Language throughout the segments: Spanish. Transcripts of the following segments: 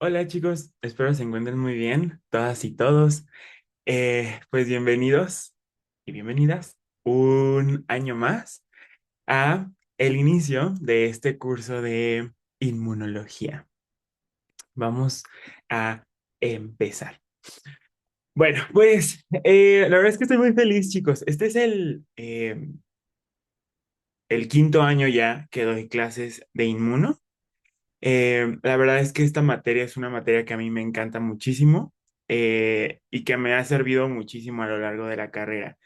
Hola chicos, espero se encuentren muy bien, todas y todos. Pues bienvenidos y bienvenidas un año más a el inicio de este curso de inmunología. Vamos a empezar. Bueno, pues la verdad es que estoy muy feliz, chicos. Este es el quinto año ya que doy clases de inmuno. La verdad es que esta materia es una materia que a mí me encanta muchísimo y que me ha servido muchísimo a lo largo de la carrera.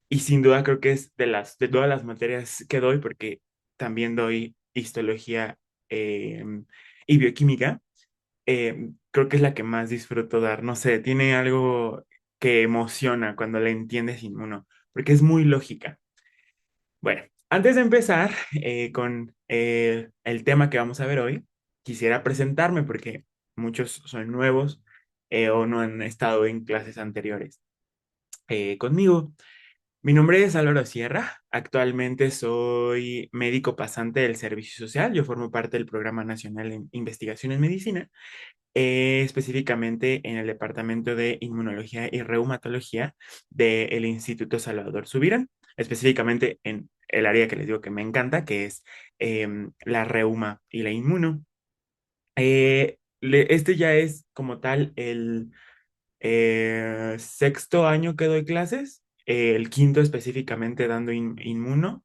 Y sin duda creo que es de todas las materias que doy, porque también doy histología eh, y bioquímica, creo que es la que más disfruto dar. No sé, tiene algo que emociona cuando la entiendes inmuno, porque es muy lógica. Bueno, antes de empezar con el tema que vamos a ver hoy, quisiera presentarme porque muchos son nuevos o no han estado en clases anteriores conmigo. Mi nombre es Álvaro Sierra. Actualmente soy médico pasante del Servicio Social. Yo formo parte del Programa Nacional en Investigación en Medicina, específicamente en el Departamento de Inmunología y Reumatología del Instituto Salvador Subirán, específicamente en el área que les digo que me encanta, que es la reuma y la inmuno. Este ya es como tal el sexto año que doy clases, el quinto específicamente dando inmuno.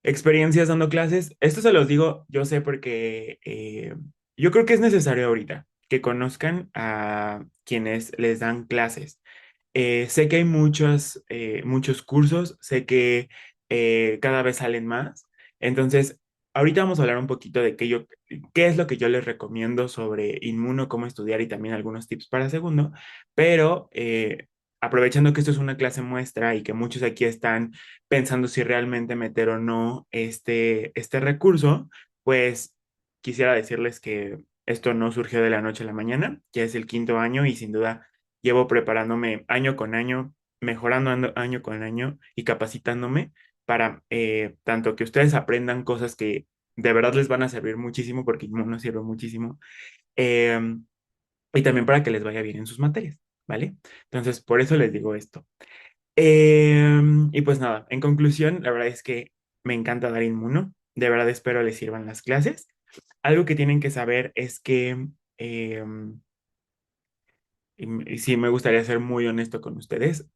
Experiencias dando clases. Esto se los digo, yo sé porque yo creo que es necesario ahorita que conozcan a quienes les dan clases. Sé que hay muchos cursos, sé que cada vez salen más. Entonces, ahorita vamos a hablar un poquito de qué es lo que yo les recomiendo sobre inmuno, cómo estudiar y también algunos tips para segundo. Pero aprovechando que esto es una clase muestra y que muchos aquí están pensando si realmente meter o no este recurso, pues quisiera decirles que esto no surgió de la noche a la mañana, ya es el quinto año y sin duda llevo preparándome año con año, mejorando año con año y capacitándome para tanto que ustedes aprendan cosas que de verdad les van a servir muchísimo, porque Inmuno sirve muchísimo, eh, y también para que les vaya bien en sus materias, ¿vale? Entonces, por eso les digo esto. Y pues nada, en conclusión, la verdad es que me encanta dar Inmuno, de verdad espero les sirvan las clases. Algo que tienen que saber es que y sí, me gustaría ser muy honesto con ustedes.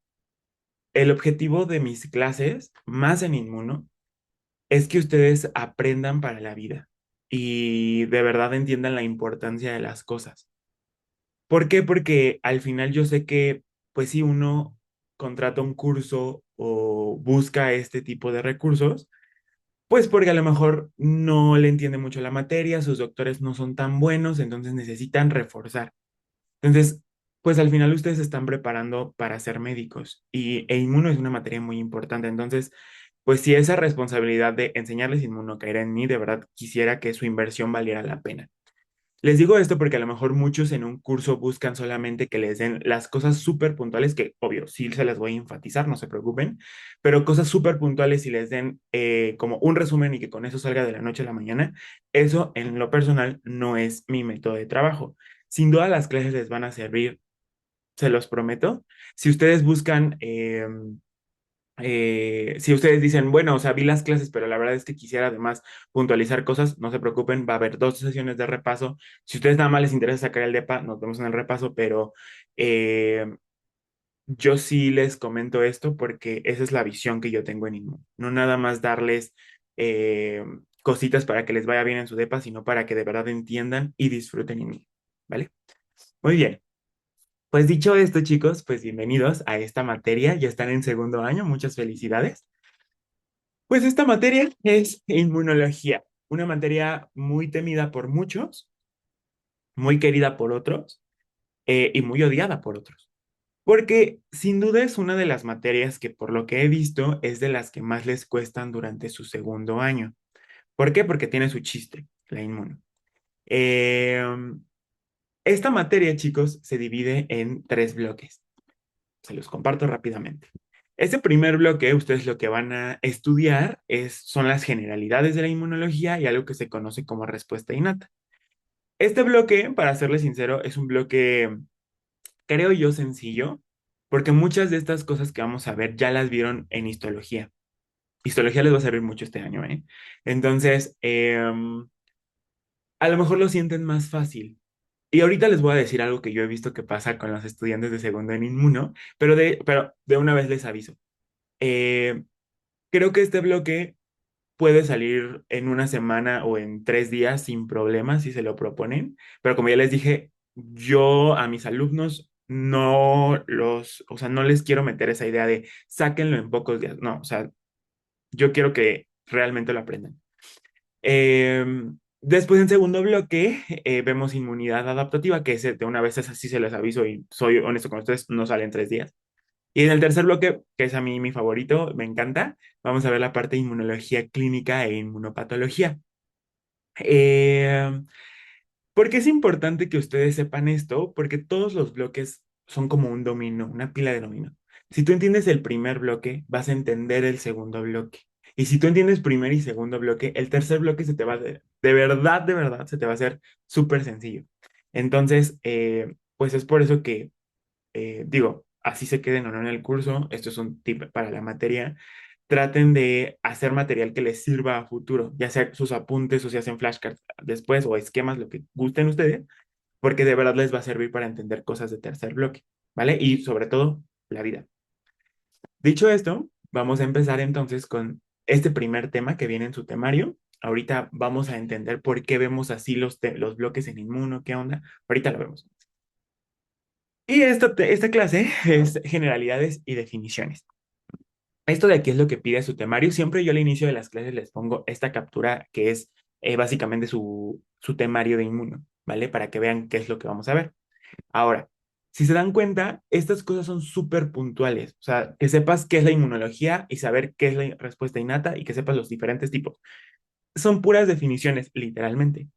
El objetivo de mis clases, más en Inmuno, es que ustedes aprendan para la vida y de verdad entiendan la importancia de las cosas. ¿Por qué? Porque al final yo sé que, pues si uno contrata un curso o busca este tipo de recursos, pues porque a lo mejor no le entiende mucho la materia, sus doctores no son tan buenos, entonces necesitan reforzar. Entonces, pues al final ustedes se están preparando para ser médicos e inmuno es una materia muy importante. Entonces, pues si esa responsabilidad de enseñarles inmuno caerá en mí, de verdad quisiera que su inversión valiera la pena. Les digo esto porque a lo mejor muchos en un curso buscan solamente que les den las cosas súper puntuales, que obvio, sí se las voy a enfatizar, no se preocupen, pero cosas súper puntuales y les den como un resumen y que con eso salga de la noche a la mañana, eso en lo personal no es mi método de trabajo. Sin duda las clases les van a servir, se los prometo. Si ustedes buscan si ustedes dicen, bueno, o sea, vi las clases, pero la verdad es que quisiera además puntualizar cosas, no se preocupen, va a haber dos sesiones de repaso. Si ustedes nada más les interesa sacar el DEPA, nos vemos en el repaso, pero eh, yo sí les comento esto porque esa es la visión que yo tengo en Inmu. No nada más darles cositas para que les vaya bien en su DEPA, sino para que de verdad entiendan y disfruten Inmu, ¿vale? Muy bien. Pues dicho esto, chicos, pues bienvenidos a esta materia. Ya están en segundo año, muchas felicidades. Pues esta materia es inmunología, una materia muy temida por muchos, muy querida por otros y muy odiada por otros. Porque sin duda es una de las materias que por lo que he visto es de las que más les cuestan durante su segundo año. ¿Por qué? Porque tiene su chiste, la inmuno. Eh, esta materia, chicos, se divide en tres bloques. Se los comparto rápidamente. Este primer bloque, ustedes lo que van a estudiar son las generalidades de la inmunología y algo que se conoce como respuesta innata. Este bloque, para serles sincero, es un bloque, creo yo, sencillo, porque muchas de estas cosas que vamos a ver ya las vieron en histología. Histología les va a servir mucho este año, ¿eh? Entonces, a lo mejor lo sienten más fácil. Y ahorita les voy a decir algo que yo he visto que pasa con los estudiantes de segundo en Inmuno, pero de una vez les aviso. Eh, Creo que este bloque puede salir en una semana o en 3 días sin problemas si se lo proponen, pero como ya les dije, yo a mis alumnos o sea, no les quiero meter esa idea de sáquenlo en pocos días, no, o sea, yo quiero que realmente lo aprendan. Eh, Después, en segundo bloque, vemos inmunidad adaptativa, que de una vez es así, se les aviso y soy honesto con ustedes, no sale en 3 días. Y en el tercer bloque, que es a mí mi favorito, me encanta, vamos a ver la parte de inmunología clínica e inmunopatología. Eh, ¿Por qué es importante que ustedes sepan esto? Porque todos los bloques son como un dominó, una pila de dominó. Si tú entiendes el primer bloque, vas a entender el segundo bloque. Y si tú entiendes primer y segundo bloque, el tercer bloque se te va a de verdad, se te va a hacer súper sencillo. Entonces, pues es por eso que, digo, así se queden o no en el curso, esto es un tip para la materia, traten de hacer material que les sirva a futuro, ya sea sus apuntes o si hacen flashcards después o esquemas, lo que gusten ustedes, porque de verdad les va a servir para entender cosas de tercer bloque, ¿vale? Y sobre todo, la vida. Dicho esto, vamos a empezar entonces con este primer tema que viene en su temario. Ahorita vamos a entender por qué vemos así los bloques en inmuno, qué onda. Ahorita lo vemos. Y esta clase es generalidades y definiciones. Esto de aquí es lo que pide su temario. Siempre yo al inicio de las clases les pongo esta captura que es básicamente su temario de inmuno, ¿vale? Para que vean qué es lo que vamos a ver. Ahora, si se dan cuenta, estas cosas son súper puntuales. O sea, que sepas qué es la inmunología y saber qué es la respuesta innata y que sepas los diferentes tipos. Son puras definiciones, literalmente.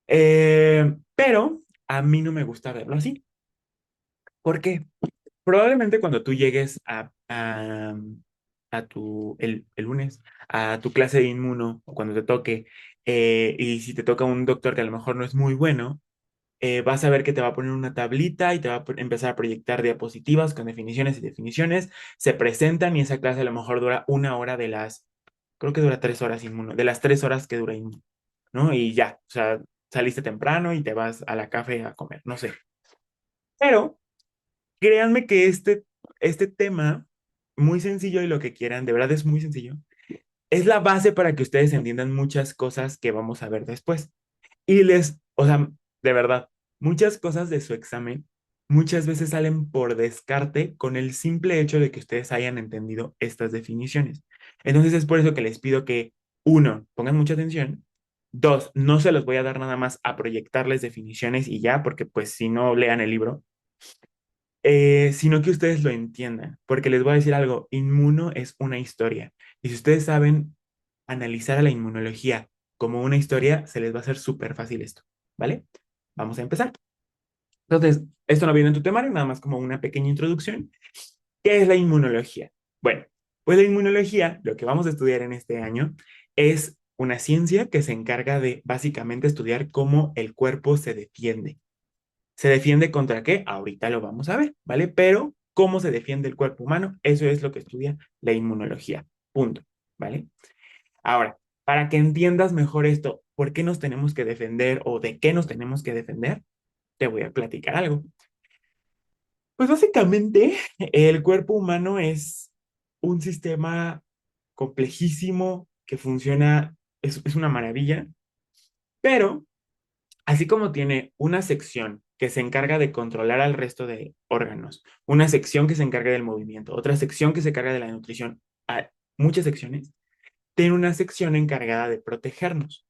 Pero a mí no me gusta verlo así. ¿Por qué? Probablemente cuando tú llegues el lunes a tu clase de inmuno o cuando te toque, y si te toca un doctor que a lo mejor no es muy bueno, vas a ver que te va a poner una tablita y te va a empezar a proyectar diapositivas con definiciones y definiciones. Se presentan y esa clase a lo mejor dura 1 hora creo que dura 3 horas inmuno, de las 3 horas que dura inmuno, ¿no? Y ya, o sea, saliste temprano y te vas a la café a comer, no sé. Pero créanme que este tema, muy sencillo y lo que quieran, de verdad es muy sencillo, es la base para que ustedes entiendan muchas cosas que vamos a ver después. O sea, de verdad, muchas cosas de su examen muchas veces salen por descarte con el simple hecho de que ustedes hayan entendido estas definiciones. Entonces es por eso que les pido que, uno, pongan mucha atención. Dos, no se los voy a dar nada más a proyectarles definiciones y ya, porque pues si no lean el libro, sino que ustedes lo entiendan, porque les voy a decir algo, inmuno es una historia. Y si ustedes saben analizar a la inmunología como una historia, se les va a hacer súper fácil esto, ¿vale? Vamos a empezar. Entonces, esto no viene en tu temario, nada más como una pequeña introducción. ¿Qué es la inmunología? Bueno, pues la inmunología, lo que vamos a estudiar en este año, es una ciencia que se encarga de básicamente estudiar cómo el cuerpo se defiende. ¿Se defiende contra qué? Ahorita lo vamos a ver, ¿vale? Pero cómo se defiende el cuerpo humano, eso es lo que estudia la inmunología. Punto, ¿vale? Ahora, para que entiendas mejor esto, ¿por qué nos tenemos que defender o de qué nos tenemos que defender? Te voy a platicar algo. Pues básicamente, el cuerpo humano es un sistema complejísimo que funciona, es una maravilla, pero así como tiene una sección que se encarga de controlar al resto de órganos, una sección que se encarga del movimiento, otra sección que se encarga de la nutrición, hay muchas secciones, tiene una sección encargada de protegernos.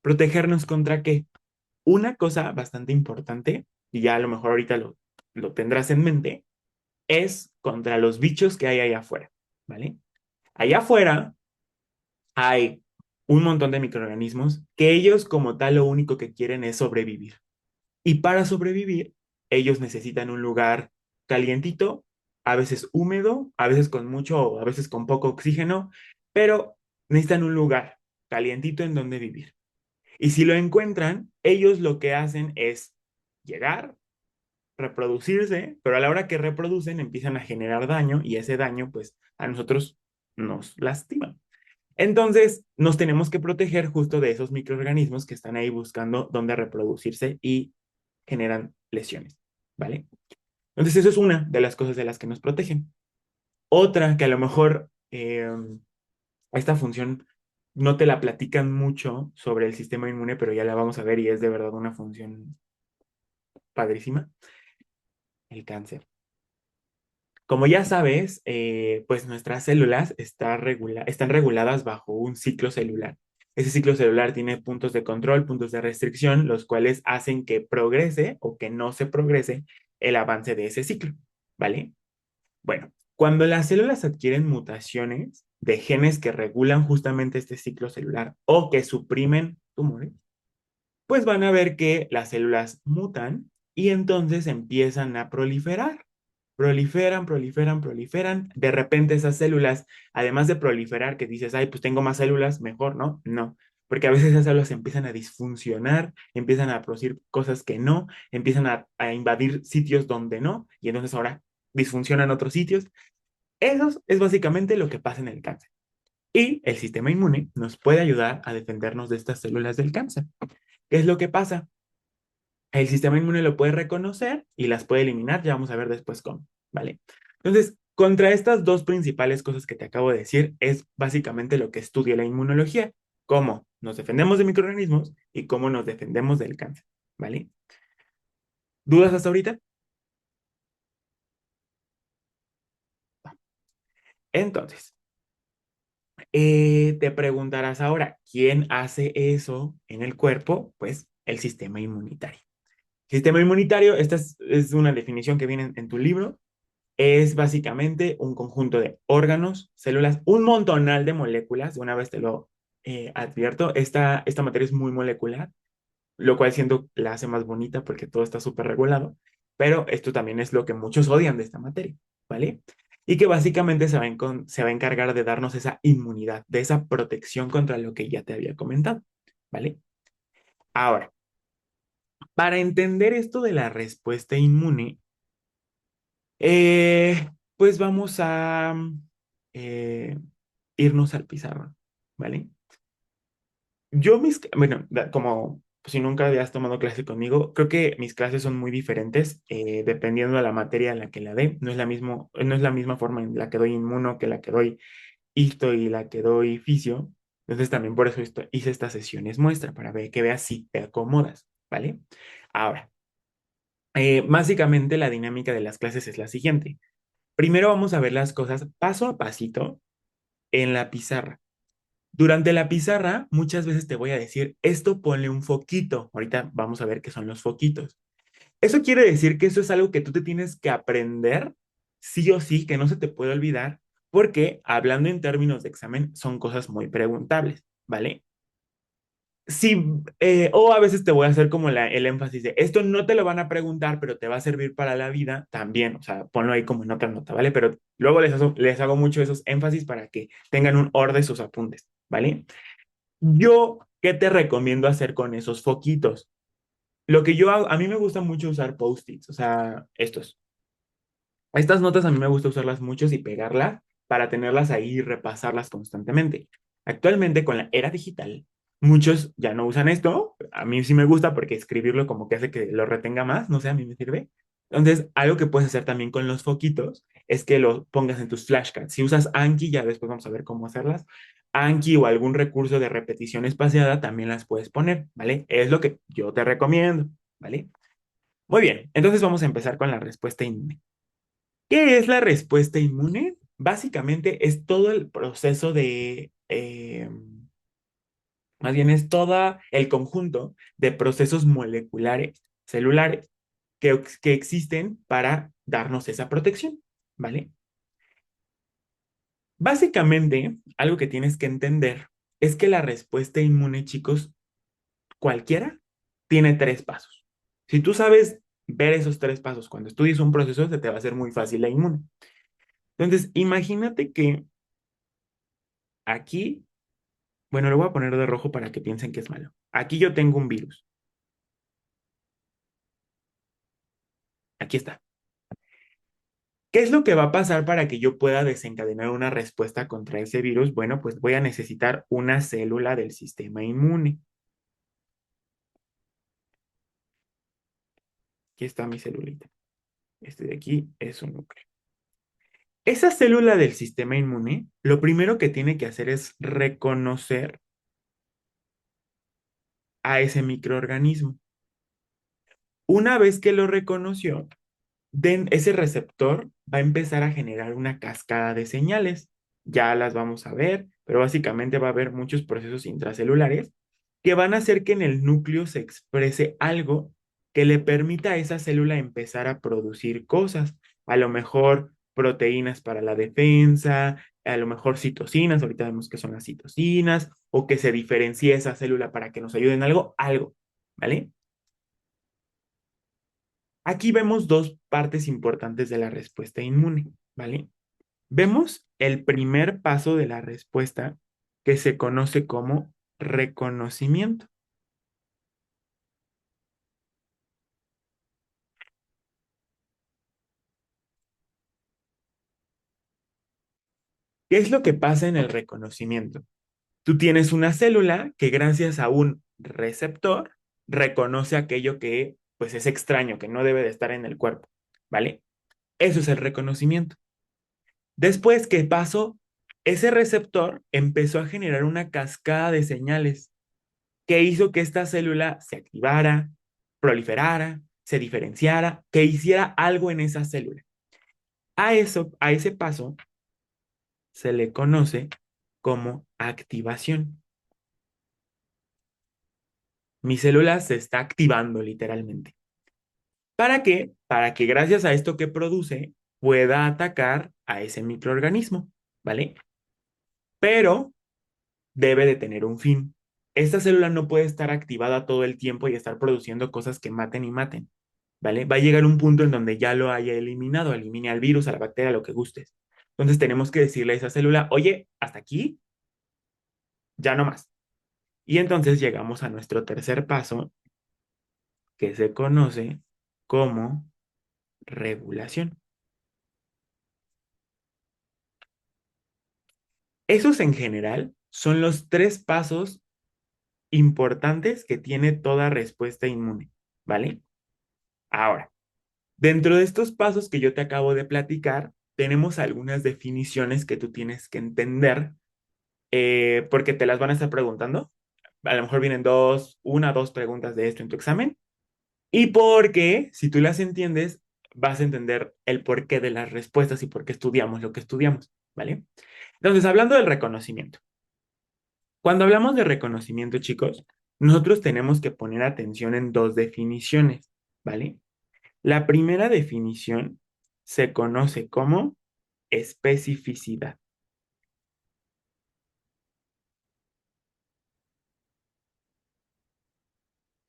¿Protegernos contra qué? Una cosa bastante importante, y ya a lo mejor ahorita lo tendrás en mente, es contra los bichos que hay allá afuera, ¿vale? Allá afuera hay un montón de microorganismos que ellos como tal lo único que quieren es sobrevivir. Y para sobrevivir, ellos necesitan un lugar calientito, a veces húmedo, a veces con mucho o a veces con poco oxígeno, pero necesitan un lugar calientito en donde vivir. Y si lo encuentran, ellos lo que hacen es llegar, reproducirse, pero a la hora que reproducen empiezan a generar daño y ese daño pues a nosotros nos lastima. Entonces nos tenemos que proteger justo de esos microorganismos que están ahí buscando dónde reproducirse y generan lesiones, ¿vale? Entonces eso es una de las cosas de las que nos protegen. Otra que a lo mejor esta función no te la platican mucho sobre el sistema inmune, pero ya la vamos a ver y es de verdad una función padrísima, el cáncer. Como ya sabes, pues nuestras células están reguladas bajo un ciclo celular. Ese ciclo celular tiene puntos de control, puntos de restricción, los cuales hacen que progrese o que no se progrese el avance de ese ciclo, ¿vale? Bueno, cuando las células adquieren mutaciones de genes que regulan justamente este ciclo celular o que suprimen tumores, pues van a ver que las células mutan y entonces empiezan a proliferar. Proliferan, proliferan, proliferan. De repente esas células, además de proliferar, que dices, ay, pues tengo más células, mejor, ¿no? No, porque a veces esas células empiezan a disfuncionar, empiezan a producir cosas que no, empiezan a invadir sitios donde no, y entonces ahora disfuncionan otros sitios. Eso es básicamente lo que pasa en el cáncer. Y el sistema inmune nos puede ayudar a defendernos de estas células del cáncer. ¿Qué es lo que pasa? El sistema inmune lo puede reconocer y las puede eliminar, ya vamos a ver después cómo, ¿vale? Entonces, contra estas dos principales cosas que te acabo de decir, es básicamente lo que estudia la inmunología, cómo nos defendemos de microorganismos y cómo nos defendemos del cáncer, ¿vale? ¿Dudas hasta ahorita? Entonces, te preguntarás ahora, ¿quién hace eso en el cuerpo? Pues el sistema inmunitario. Sistema inmunitario, esta es una definición que viene en tu libro, es básicamente un conjunto de órganos, células, un montonal de moléculas. De una vez te lo advierto, esta materia es muy molecular, lo cual siento la hace más bonita porque todo está súper regulado, pero esto también es lo que muchos odian de esta materia, ¿vale? Y que básicamente se va a encargar de darnos esa inmunidad, de esa protección contra lo que ya te había comentado, ¿vale? Ahora, para entender esto de la respuesta inmune, pues vamos a eh, irnos al pizarrón, ¿vale? Bueno, como pues, si nunca habías tomado clase conmigo, creo que mis clases son muy diferentes dependiendo de la materia en la que la dé. No es la misma forma en la que doy inmuno que la que doy histo y la que doy fisio. Entonces también por eso hice estas sesiones muestra, para ver que veas si te acomodas, ¿vale? Ahora, básicamente la dinámica de las clases es la siguiente. Primero vamos a ver las cosas paso a pasito en la pizarra. Durante la pizarra, muchas veces te voy a decir, esto ponle un foquito. Ahorita vamos a ver qué son los foquitos. Eso quiere decir que eso es algo que tú te tienes que aprender, sí o sí, que no se te puede olvidar, porque hablando en términos de examen, son cosas muy preguntables, ¿vale? Sí, o a veces te voy a hacer como el énfasis de esto no te lo van a preguntar, pero te va a servir para la vida también, o sea, ponlo ahí como en otra nota, ¿vale? Pero luego les hago mucho esos énfasis para que tengan un orden sus apuntes, ¿vale? Yo, ¿qué te recomiendo hacer con esos foquitos? Lo que yo hago, a mí me gusta mucho usar post-its, o sea, estos. Estas notas a mí me gusta usarlas mucho y pegarlas para tenerlas ahí y repasarlas constantemente. Actualmente con la era digital, muchos ya no usan esto. A mí sí me gusta porque escribirlo como que hace que lo retenga más, no sé, a mí me sirve. Entonces, algo que puedes hacer también con los foquitos es que los pongas en tus flashcards. Si usas Anki, ya después vamos a ver cómo hacerlas. Anki o algún recurso de repetición espaciada también las puedes poner, ¿vale? Es lo que yo te recomiendo, ¿vale? Muy bien, entonces vamos a empezar con la respuesta inmune. ¿Qué es la respuesta inmune? Básicamente es todo el proceso más bien es todo el conjunto de procesos moleculares, celulares, que existen para darnos esa protección, ¿vale? Básicamente, algo que tienes que entender es que la respuesta inmune, chicos, cualquiera, tiene tres pasos. Si tú sabes ver esos tres pasos cuando estudies un proceso, se te va a hacer muy fácil la inmune. Entonces, imagínate que aquí Bueno, lo voy a poner de rojo para que piensen que es malo. Aquí yo tengo un virus. Aquí está. ¿Qué es lo que va a pasar para que yo pueda desencadenar una respuesta contra ese virus? Bueno, pues voy a necesitar una célula del sistema inmune. Aquí está mi celulita. Este de aquí es un núcleo. Esa célula del sistema inmune, lo primero que tiene que hacer es reconocer a ese microorganismo. Una vez que lo reconoció, ese receptor va a empezar a generar una cascada de señales. Ya las vamos a ver, pero básicamente va a haber muchos procesos intracelulares que van a hacer que en el núcleo se exprese algo que le permita a esa célula empezar a producir cosas. A lo mejor proteínas para la defensa, a lo mejor citocinas, ahorita vemos que son las citocinas, o que se diferencie esa célula para que nos ayude en algo, algo, ¿vale? Aquí vemos dos partes importantes de la respuesta inmune, ¿vale? Vemos el primer paso de la respuesta que se conoce como reconocimiento. ¿Qué es lo que pasa en el reconocimiento? Tú tienes una célula que gracias a un receptor reconoce aquello que pues es extraño, que no debe de estar en el cuerpo, ¿vale? Eso es el reconocimiento. Después, ¿qué pasó? Ese receptor empezó a generar una cascada de señales que hizo que esta célula se activara, proliferara, se diferenciara, que hiciera algo en esa célula. A ese paso se le conoce como activación. Mi célula se está activando literalmente. ¿Para qué? Para que gracias a esto que produce pueda atacar a ese microorganismo, ¿vale? Pero debe de tener un fin. Esta célula no puede estar activada todo el tiempo y estar produciendo cosas que maten y maten, ¿vale? Va a llegar un punto en donde ya lo haya eliminado, elimine al virus, a la bacteria, lo que gustes. Entonces tenemos que decirle a esa célula, oye, hasta aquí, ya no más. Y entonces llegamos a nuestro tercer paso, que se conoce como regulación. Esos en general son los tres pasos importantes que tiene toda respuesta inmune, ¿vale? Ahora, dentro de estos pasos que yo te acabo de platicar, tenemos algunas definiciones que tú tienes que entender porque te las van a estar preguntando. A lo mejor vienen una o dos preguntas de esto en tu examen. Y porque si tú las entiendes, vas a entender el porqué de las respuestas y por qué estudiamos lo que estudiamos, ¿vale? Entonces, hablando del reconocimiento. Cuando hablamos de reconocimiento, chicos, nosotros tenemos que poner atención en dos definiciones, ¿vale? La primera definición se conoce como especificidad.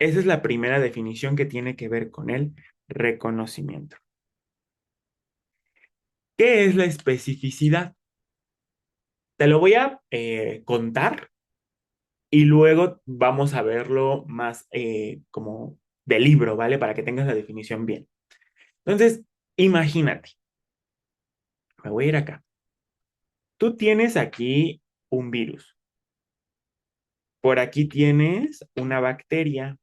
Esa es la primera definición que tiene que ver con el reconocimiento. ¿Qué es la especificidad? Te lo voy a contar y luego vamos a verlo más como de libro, ¿vale? Para que tengas la definición bien. Entonces, imagínate, me voy a ir acá. Tú tienes aquí un virus. Por aquí tienes una bacteria.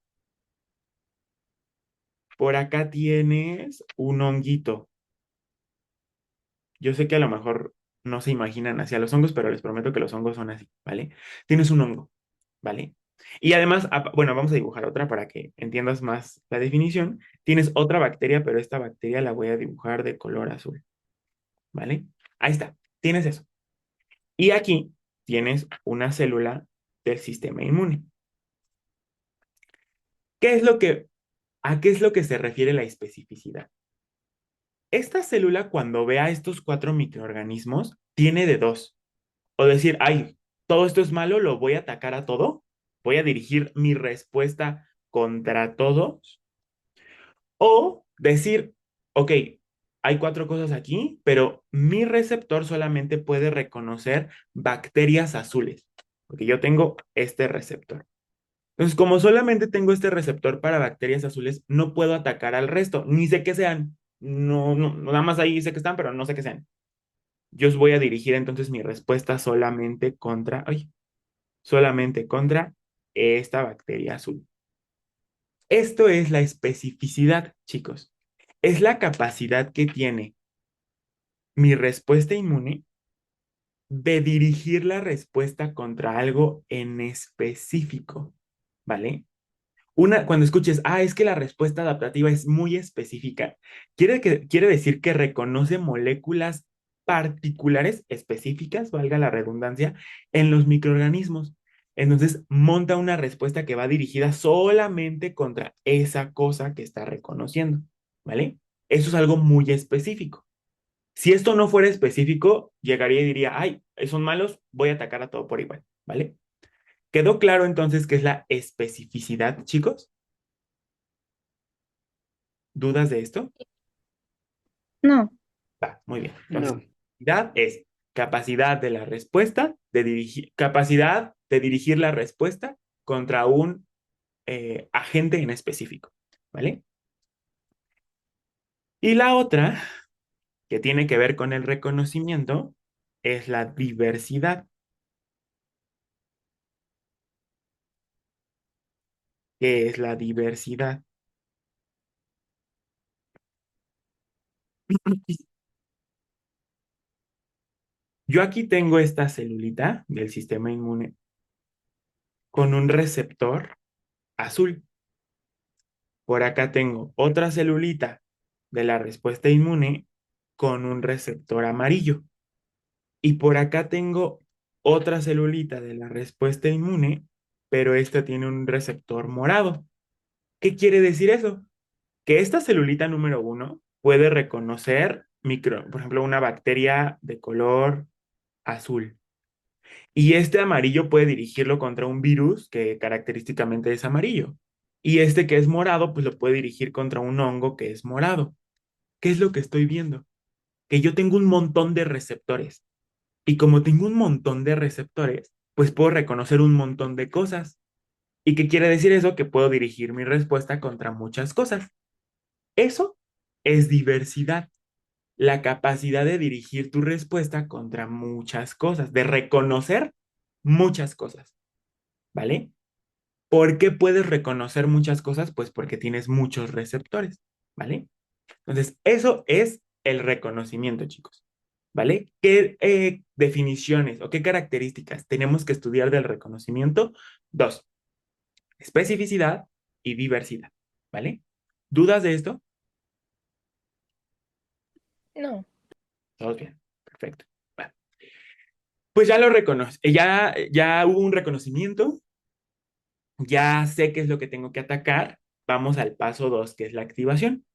Por acá tienes un honguito. Yo sé que a lo mejor no se imaginan hacia los hongos, pero les prometo que los hongos son así, ¿vale? Tienes un hongo, ¿vale? Y además, bueno, vamos a dibujar otra para que entiendas más la definición. Tienes otra bacteria, pero esta bacteria la voy a dibujar de color azul, ¿vale? Ahí está, tienes eso. Y aquí tienes una célula del sistema inmune. ¿Qué es lo que, ¿A qué es lo que se refiere la especificidad? Esta célula, cuando ve a estos cuatro microorganismos, tiene de dos. O decir, ay, todo esto es malo, lo voy a atacar a todo, voy a dirigir mi respuesta contra todos. O decir, ok, hay cuatro cosas aquí, pero mi receptor solamente puede reconocer bacterias azules. porque yo tengo este receptor. Entonces, como solamente tengo este receptor para bacterias azules, no puedo atacar al resto, ni sé qué sean. No, no, nada más ahí sé que están, pero no sé qué sean. Yo os voy a dirigir entonces mi respuesta solamente contra, ay, solamente contra esta bacteria azul. Esto es la especificidad, chicos. Es la capacidad que tiene mi respuesta inmune de dirigir la respuesta contra algo en específico, ¿vale? Cuando escuches, es que la respuesta adaptativa es muy específica, quiere decir que reconoce moléculas particulares, específicas, valga la redundancia, en los microorganismos. Entonces, monta una respuesta que va dirigida solamente contra esa cosa que está reconociendo, ¿vale? Eso es algo muy específico. Si esto no fuera específico, llegaría y diría, ay, son malos, voy a atacar a todo por igual, ¿vale? ¿Quedó claro entonces qué es la especificidad, chicos? ¿Dudas de esto? No, Va, muy bien. Entonces, No, capacidad es capacidad de la respuesta, capacidad de dirigir la respuesta contra un agente en específico, ¿vale? Y la otra, que tiene que ver con el reconocimiento, es la diversidad. ¿Qué es la diversidad? Yo aquí tengo esta celulita del sistema inmune con un receptor azul. Por acá tengo otra celulita de la respuesta inmune con un receptor amarillo. Y por acá tengo otra celulita de la respuesta inmune, pero esta tiene un receptor morado. ¿Qué quiere decir eso? Que esta celulita número uno puede reconocer por ejemplo, una bacteria de color azul. Y este amarillo puede dirigirlo contra un virus que característicamente es amarillo. Y este que es morado, pues lo puede dirigir contra un hongo que es morado. ¿Qué es lo que estoy viendo? Que yo tengo un montón de receptores. Y como tengo un montón de receptores, pues puedo reconocer un montón de cosas. ¿Y qué quiere decir eso? Que puedo dirigir mi respuesta contra muchas cosas. Eso es diversidad. La capacidad de dirigir tu respuesta contra muchas cosas, de reconocer muchas cosas, ¿vale? ¿Por qué puedes reconocer muchas cosas? Pues porque tienes muchos receptores, ¿vale? Entonces, eso es el reconocimiento, chicos, ¿vale? ¿Qué definiciones o qué características tenemos que estudiar del reconocimiento? Dos, especificidad y diversidad, ¿vale? ¿Dudas de esto? no. Todos bien, perfecto. Bueno, pues ya lo reconoce, ya hubo un reconocimiento, ya sé qué es lo que tengo que atacar. Vamos al paso dos, que es la activación.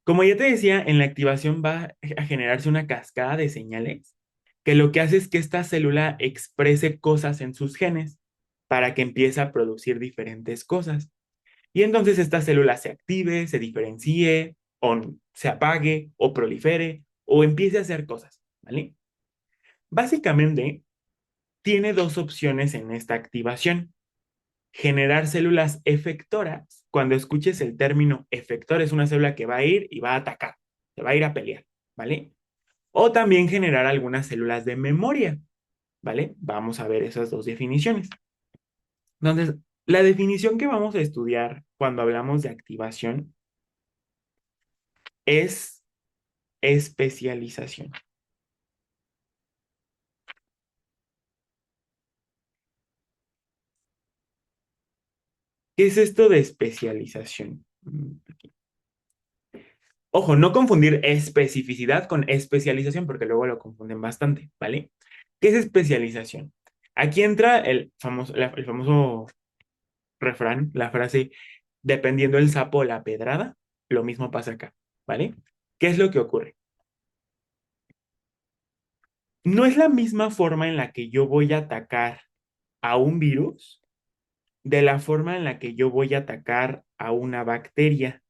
Como ya te decía, en la activación va a generarse una cascada de señales que lo que hace es que esta célula exprese cosas en sus genes para que empiece a producir diferentes cosas. Y entonces esta célula se active, se diferencie, o se apague, o prolifere, o empiece a hacer cosas, ¿vale? Básicamente, tiene dos opciones en esta activación. Generar células efectoras. Cuando escuches el término efector, es una célula que va a ir y va a atacar, se va a ir a pelear, ¿vale? O también generar algunas células de memoria, ¿vale? Vamos a ver esas dos definiciones. Entonces, la definición que vamos a estudiar cuando hablamos de activación es especialización. ¿Qué es esto de especialización? Ojo, no confundir especificidad con especialización porque luego lo confunden bastante, ¿vale? ¿Qué es especialización? Aquí entra el famoso refrán, la frase, dependiendo el sapo o la pedrada, lo mismo pasa acá, ¿vale? ¿Qué es lo que ocurre? No es la misma forma en la que yo voy a atacar a un virus de la forma en la que yo voy a atacar a una bacteria,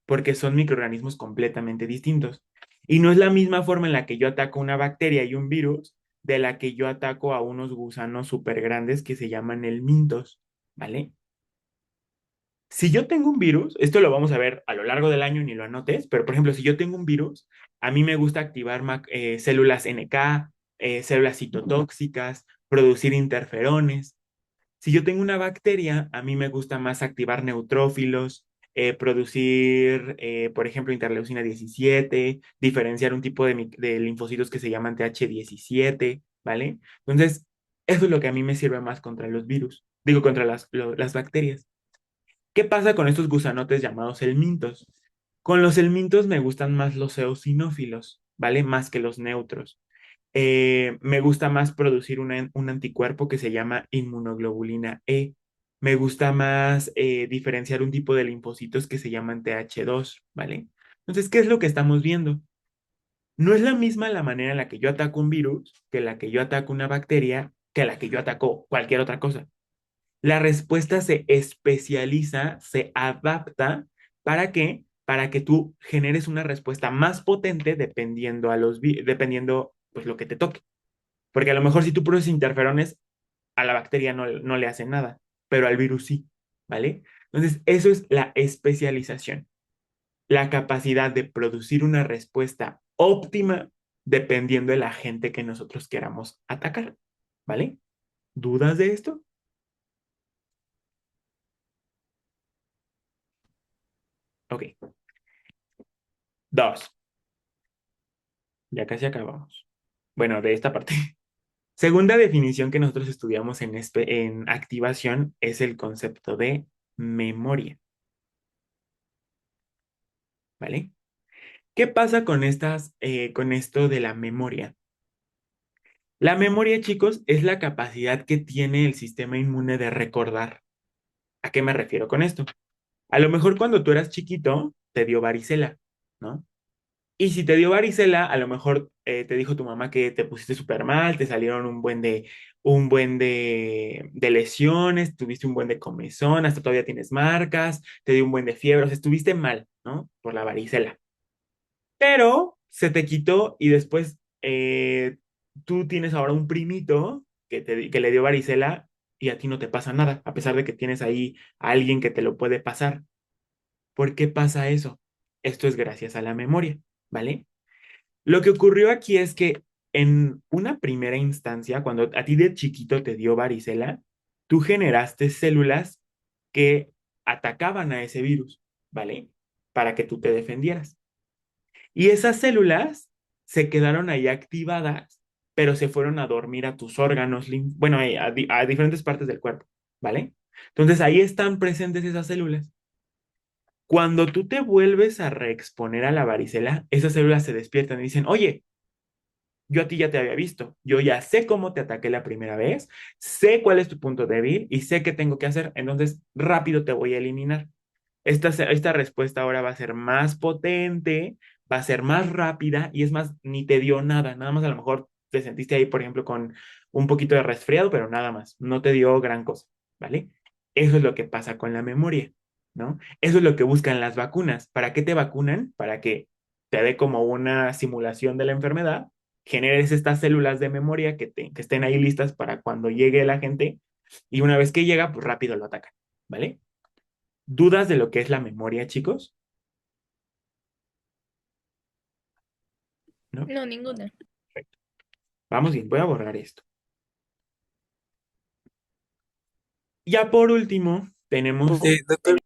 porque son microorganismos completamente distintos. Y no es la misma forma en la que yo ataco una bacteria y un virus de la que yo ataco a unos gusanos súper grandes que se llaman helmintos, ¿vale? Si yo tengo un virus, esto lo vamos a ver a lo largo del año, ni lo anotes, pero por ejemplo, si yo tengo un virus, a mí me gusta activar células NK, células citotóxicas, producir interferones. Si yo tengo una bacteria, a mí me gusta más activar neutrófilos, producir, por ejemplo, interleucina 17, diferenciar un tipo de linfocitos que se llaman TH17, ¿vale? Entonces, eso es lo que a mí me sirve más contra los virus, digo, contra las bacterias. ¿Qué pasa con estos gusanotes llamados helmintos? Con los helmintos me gustan más los eosinófilos, ¿vale? Más que los neutros. Me gusta más producir un anticuerpo que se llama inmunoglobulina E. Me gusta más diferenciar un tipo de linfocitos que se llaman TH2, ¿vale? Entonces, ¿qué es lo que estamos viendo? No es la misma la manera en la que yo ataco un virus que la que yo ataco una bacteria que la que yo ataco cualquier otra cosa. La respuesta se especializa, se adapta. ¿Para qué? Para que tú generes una respuesta más potente dependiendo dependiendo pues lo que te toque. Porque a lo mejor si tú produces interferones, a la bacteria no le hace nada, pero al virus sí, ¿vale? Entonces, eso es la especialización, la capacidad de producir una respuesta óptima dependiendo del agente que nosotros queramos atacar, ¿vale? ¿Dudas de esto? Ok. Dos. Ya casi acabamos. Bueno, de esta parte. Segunda definición que nosotros estudiamos en activación es el concepto de memoria, ¿vale? ¿Qué pasa con con esto de la memoria? La memoria, chicos, es la capacidad que tiene el sistema inmune de recordar. ¿A qué me refiero con esto? A lo mejor cuando tú eras chiquito, te dio varicela, ¿no? Y si te dio varicela, a lo mejor te dijo tu mamá que te pusiste súper mal, te salieron un buen de lesiones, tuviste un buen de comezón, hasta todavía tienes marcas, te dio un buen de fiebre, o sea, estuviste mal, ¿no? Por la varicela. Pero se te quitó y después tú tienes ahora un primito que le dio varicela y a ti no te pasa nada, a pesar de que tienes ahí a alguien que te lo puede pasar. ¿Por qué pasa eso? Esto es gracias a la memoria, ¿vale? Lo que ocurrió aquí es que en una primera instancia, cuando a ti de chiquito te dio varicela, tú generaste células que atacaban a ese virus, ¿vale? Para que tú te defendieras. Y esas células se quedaron ahí activadas, pero se fueron a dormir a tus órganos, bueno, a diferentes partes del cuerpo, ¿vale? Entonces ahí están presentes esas células. Cuando tú te vuelves a reexponer a la varicela, esas células se despiertan y dicen, oye, yo a ti ya te había visto, yo ya sé cómo te ataqué la primera vez, sé cuál es tu punto débil y sé qué tengo que hacer, entonces rápido te voy a eliminar. Esta respuesta ahora va a ser más potente, va a ser más rápida y es más, ni te dio nada, nada más a lo mejor te sentiste ahí, por ejemplo, con un poquito de resfriado, pero nada más, no te dio gran cosa, ¿vale? Eso es lo que pasa con la memoria, ¿no? Eso es lo que buscan las vacunas. ¿Para qué te vacunan? Para que te dé como una simulación de la enfermedad, generes estas células de memoria que estén ahí listas para cuando llegue la gente y una vez que llega, pues rápido lo atacan, ¿vale? ¿Dudas de lo que es la memoria, chicos? ¿No? No, ninguna. Perfecto. Vamos bien, voy a borrar esto. Ya por último, tenemos, Doctor,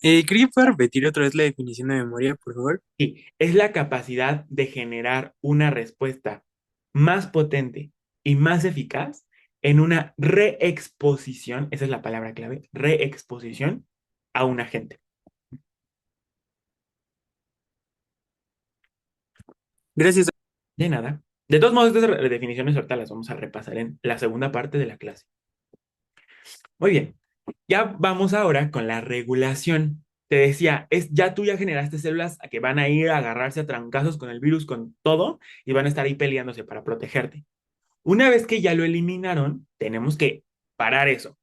¿cree que pueda repetir otra vez la definición de memoria, por favor? sí, es la capacidad de generar una respuesta más potente y más eficaz en una reexposición, esa es la palabra clave, reexposición a un agente. Gracias. De nada. De todos modos, estas definiciones ahorita las vamos a repasar en la segunda parte de la clase. Muy bien. Ya vamos ahora con la regulación. Te decía, ya tú ya generaste células que van a ir a agarrarse a trancazos con el virus, con todo, y van a estar ahí peleándose para protegerte. Una vez que ya lo eliminaron, tenemos que parar eso.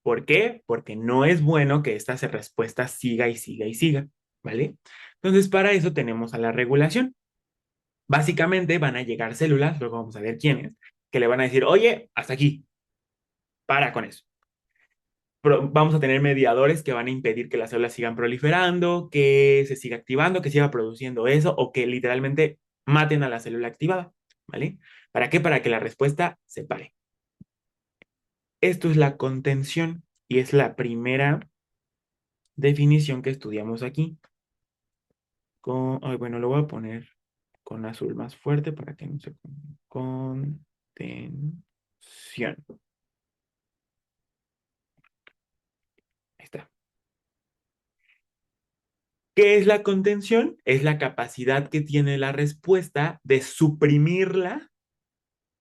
¿Por qué? Porque no es bueno que esta respuesta siga y siga y siga, ¿vale? Entonces, para eso tenemos a la regulación. Básicamente van a llegar células, luego vamos a ver quiénes, que le van a decir, oye, hasta aquí, para con eso. Vamos a tener mediadores que van a impedir que las células sigan proliferando, que se siga activando, que siga produciendo eso o que literalmente maten a la célula activada, ¿vale? ¿Para qué? Para que la respuesta se pare. Esto es la contención y es la primera definición que estudiamos aquí. Ay, bueno, lo voy a poner con azul más fuerte para que no se contención. Ahí está. ¿Qué es la contención? Es la capacidad que tiene la respuesta de suprimirla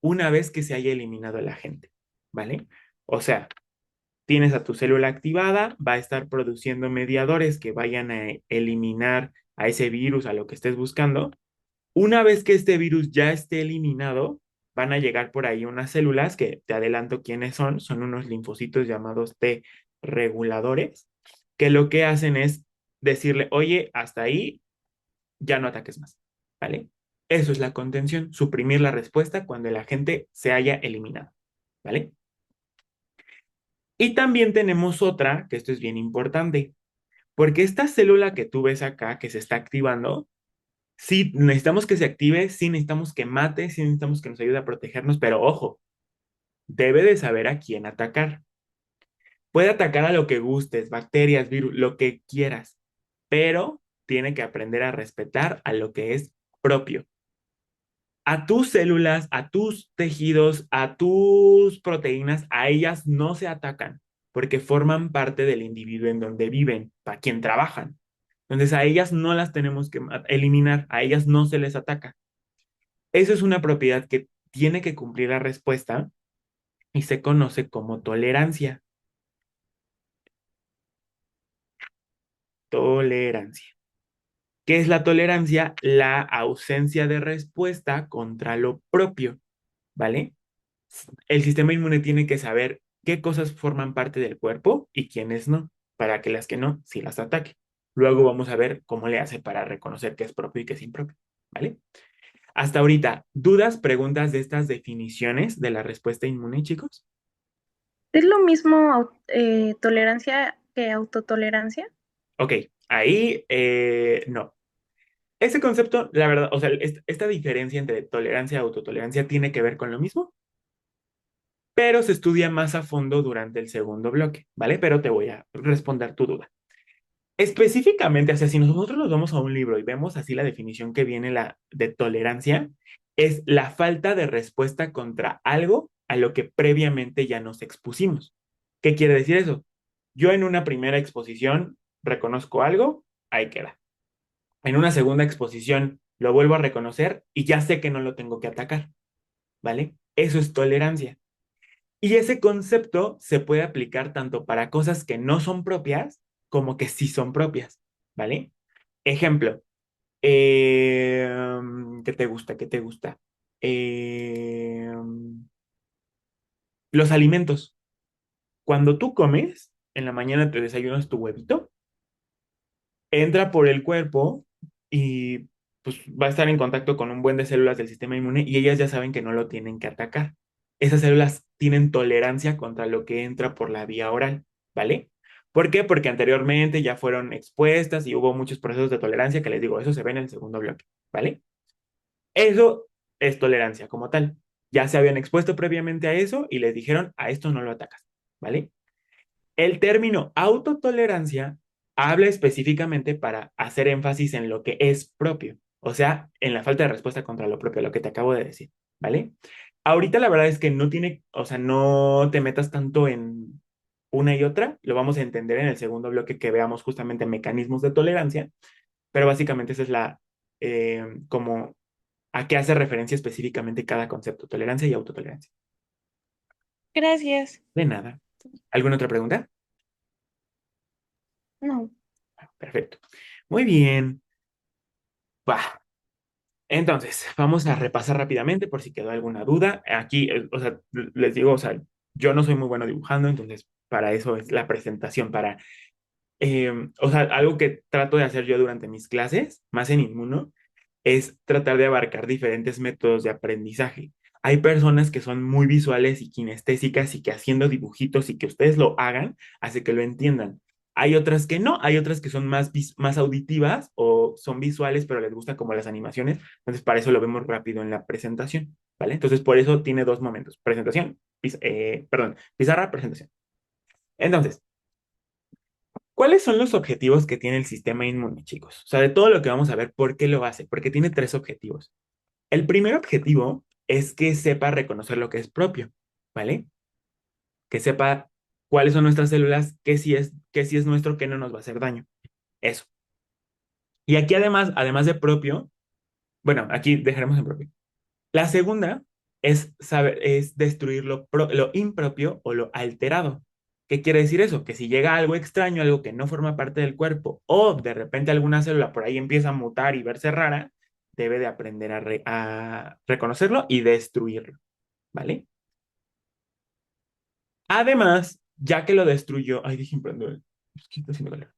una vez que se haya eliminado el agente, ¿vale? O sea, tienes a tu célula activada, va a estar produciendo mediadores que vayan a eliminar a ese virus, a lo que estés buscando. Una vez que este virus ya esté eliminado, van a llegar por ahí unas células que te adelanto quiénes son unos linfocitos llamados T reguladores, que lo que hacen es decirle, oye, hasta ahí, ya no ataques más, ¿vale? Eso es la contención, suprimir la respuesta cuando el agente se haya eliminado, ¿vale? Y también tenemos otra, que esto es bien importante, porque esta célula que tú ves acá, que se está activando, sí necesitamos que se active, sí necesitamos que mate, sí necesitamos que nos ayude a protegernos, pero ojo, debe de saber a quién atacar. Puede atacar a lo que gustes, bacterias, virus, lo que quieras, pero tiene que aprender a respetar a lo que es propio. A tus células, a tus tejidos, a tus proteínas, a ellas no se atacan porque forman parte del individuo en donde viven, para quien trabajan. Entonces a ellas no las tenemos que eliminar, a ellas no se les ataca. Eso es una propiedad que tiene que cumplir la respuesta y se conoce como tolerancia. Tolerancia. ¿Qué es la tolerancia? La ausencia de respuesta contra lo propio, ¿vale? El sistema inmune tiene que saber qué cosas forman parte del cuerpo y quiénes no, para que las que no, sí las ataque. Luego vamos a ver cómo le hace para reconocer qué es propio y qué es impropio, ¿vale? Hasta ahorita, ¿dudas, preguntas de estas definiciones de la respuesta inmune, chicos? ¿Es lo mismo tolerancia que autotolerancia? Ok, ahí no. Ese concepto, la verdad, o sea, esta diferencia entre tolerancia y autotolerancia tiene que ver con lo mismo, pero se estudia más a fondo durante el segundo bloque, ¿vale? Pero te voy a responder tu duda. Específicamente, o sea, si nosotros nos vamos a un libro y vemos así la definición que viene la de tolerancia, es la falta de respuesta contra algo a lo que previamente ya nos expusimos. ¿Qué quiere decir eso? Yo en una primera exposición reconozco algo, ahí queda. En una segunda exposición lo vuelvo a reconocer y ya sé que no lo tengo que atacar, ¿vale? Eso es tolerancia. Y ese concepto se puede aplicar tanto para cosas que no son propias como que sí son propias, ¿vale? Ejemplo, ¿qué te gusta? ¿Qué te gusta? Eh, los alimentos. Cuando tú comes, en la mañana te desayunas tu huevito, entra por el cuerpo y pues va a estar en contacto con un buen de células del sistema inmune y ellas ya saben que no lo tienen que atacar. Esas células tienen tolerancia contra lo que entra por la vía oral, ¿vale? ¿Por qué? Porque anteriormente ya fueron expuestas y hubo muchos procesos de tolerancia que les digo, eso se ve en el segundo bloque, ¿vale? Eso es tolerancia como tal. Ya se habían expuesto previamente a eso y les dijeron, a esto no lo atacas, ¿vale? El término autotolerancia habla específicamente para hacer énfasis en lo que es propio, o sea, en la falta de respuesta contra lo propio, lo que te acabo de decir, ¿vale? Ahorita la verdad es que no tiene, o sea, no te metas tanto en una y otra, lo vamos a entender en el segundo bloque que veamos justamente mecanismos de tolerancia, pero básicamente esa es como a qué hace referencia específicamente cada concepto, tolerancia y autotolerancia. Gracias. De nada. ¿Alguna otra pregunta? No. Perfecto. Muy bien. Va. Entonces, vamos a repasar rápidamente por si quedó alguna duda. Aquí, o sea, les digo, o sea, yo no soy muy bueno dibujando, entonces para eso es la presentación, o sea, algo que trato de hacer yo durante mis clases, más en Inmuno, es tratar de abarcar diferentes métodos de aprendizaje. Hay personas que son muy visuales y kinestésicas y que haciendo dibujitos y que ustedes lo hagan hace que lo entiendan. Hay otras que no, hay otras que son más auditivas o son visuales, pero les gustan como las animaciones. Entonces, para eso lo vemos rápido en la presentación, ¿vale? Entonces, por eso tiene dos momentos, presentación, perdón, pizarra, presentación. Entonces, ¿cuáles son los objetivos que tiene el sistema inmune, chicos? O sea, de todo lo que vamos a ver, ¿por qué lo hace? Porque tiene tres objetivos. El primer objetivo es que sepa reconocer lo que es propio, ¿vale? Que sepa cuáles son nuestras células, qué sí es nuestro, qué no nos va a hacer daño. Eso. Y aquí además de propio, bueno, aquí dejaremos en propio. La segunda es saber, es destruir lo impropio o lo alterado. ¿Qué quiere decir eso? Que si llega algo extraño, algo que no forma parte del cuerpo, o de repente alguna célula por ahí empieza a mutar y verse rara, debe de aprender a reconocerlo y destruirlo, ¿vale? Además, ya que lo destruyó, ay, dije prendo el mosquito, sí me duele.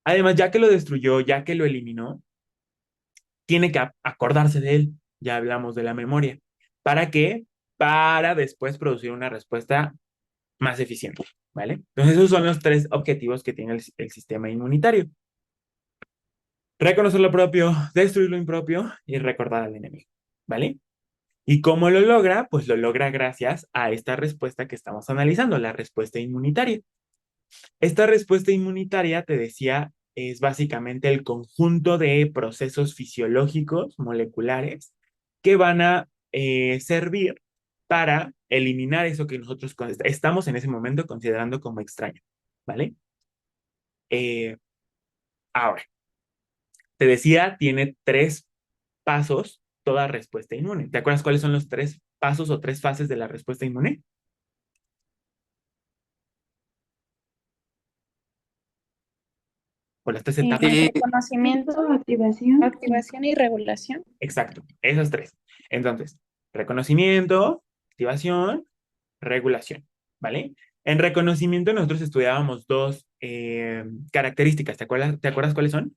Además, ya que lo destruyó, ya que lo eliminó, tiene que acordarse de él. Ya hablamos de la memoria. ¿Para qué? Para después producir una respuesta más eficiente, ¿vale? Entonces, esos son los tres objetivos que tiene el sistema inmunitario. Reconocer lo propio, destruir lo impropio y recordar al enemigo, ¿vale? ¿Y cómo lo logra? Pues lo logra gracias a esta respuesta que estamos analizando, la respuesta inmunitaria. Esta respuesta inmunitaria, te decía, es básicamente el conjunto de procesos fisiológicos, moleculares, que van a servir para eliminar eso que nosotros estamos en ese momento considerando como extraño, ¿vale? Eh, Ahora, te decía, tiene tres pasos toda respuesta inmune. ¿Te acuerdas cuáles son los tres pasos o tres fases de la respuesta inmune? O las tres etapas. Eh, Reconocimiento, activación y regulación. Exacto, esas tres. Entonces, reconocimiento, activación, regulación, ¿vale? En reconocimiento nosotros estudiábamos dos características, ¿te acuerdas cuáles son?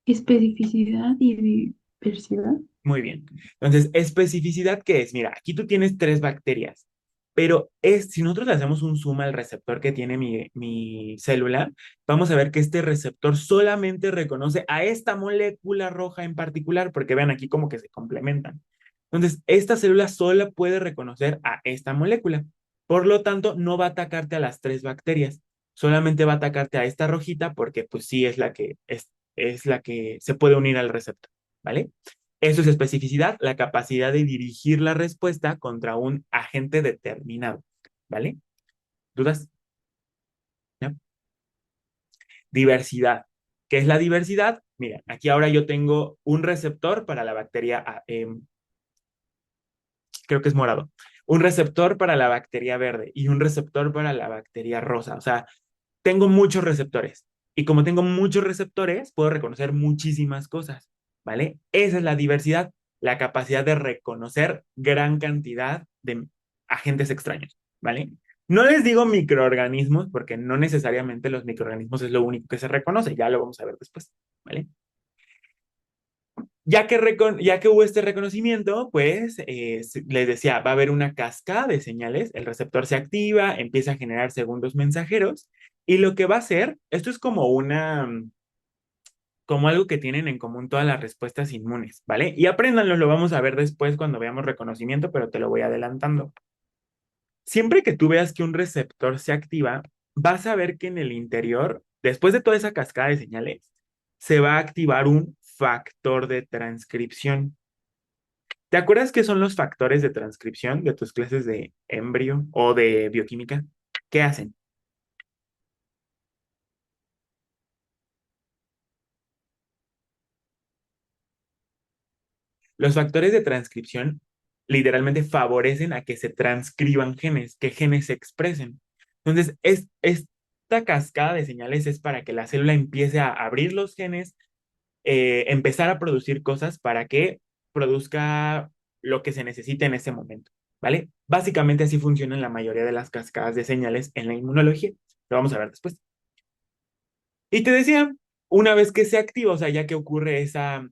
Especificidad y diversidad. Muy bien. Entonces, especificidad, ¿qué es? Mira, aquí tú tienes tres bacterias, pero si nosotros le hacemos un zoom al receptor que tiene mi célula, vamos a ver que este receptor solamente reconoce a esta molécula roja en particular, porque vean aquí como que se complementan. Entonces, esta célula solo puede reconocer a esta molécula. Por lo tanto, no va a atacarte a las tres bacterias, solamente va a atacarte a esta rojita porque pues sí es la que se puede unir al receptor, ¿vale? Eso es especificidad, la capacidad de dirigir la respuesta contra un agente determinado, ¿vale? ¿Dudas? ¿No? Diversidad. ¿Qué es la diversidad? Mira, aquí ahora yo tengo un receptor para la bacteria, creo que es morado, un receptor para la bacteria verde y un receptor para la bacteria rosa. O sea, tengo muchos receptores y como tengo muchos receptores, puedo reconocer muchísimas cosas, ¿vale? Esa es la diversidad, la capacidad de reconocer gran cantidad de agentes extraños, ¿vale? No les digo microorganismos porque no necesariamente los microorganismos es lo único que se reconoce, ya lo vamos a ver después, ¿vale? Ya que hubo este reconocimiento, pues les decía, va a haber una cascada de señales, el receptor se activa, empieza a generar segundos mensajeros, y lo que va a hacer, esto es como como algo que tienen en común todas las respuestas inmunes, ¿vale? Y apréndanlo, lo vamos a ver después cuando veamos reconocimiento, pero te lo voy adelantando. Siempre que tú veas que un receptor se activa, vas a ver que en el interior, después de toda esa cascada de señales, se va a activar un factor de transcripción. ¿Te acuerdas qué son los factores de transcripción de tus clases de embrio o de bioquímica? ¿Qué hacen? Los factores de transcripción literalmente favorecen a que se transcriban genes, que genes se expresen. Entonces, esta cascada de señales es para que la célula empiece a abrir los genes, empezar a producir cosas para que produzca lo que se necesite en ese momento, ¿vale? Básicamente así funcionan la mayoría de las cascadas de señales en la inmunología. Lo vamos a ver después. Y te decía, Una vez que se activa, o sea, ya que ocurre esa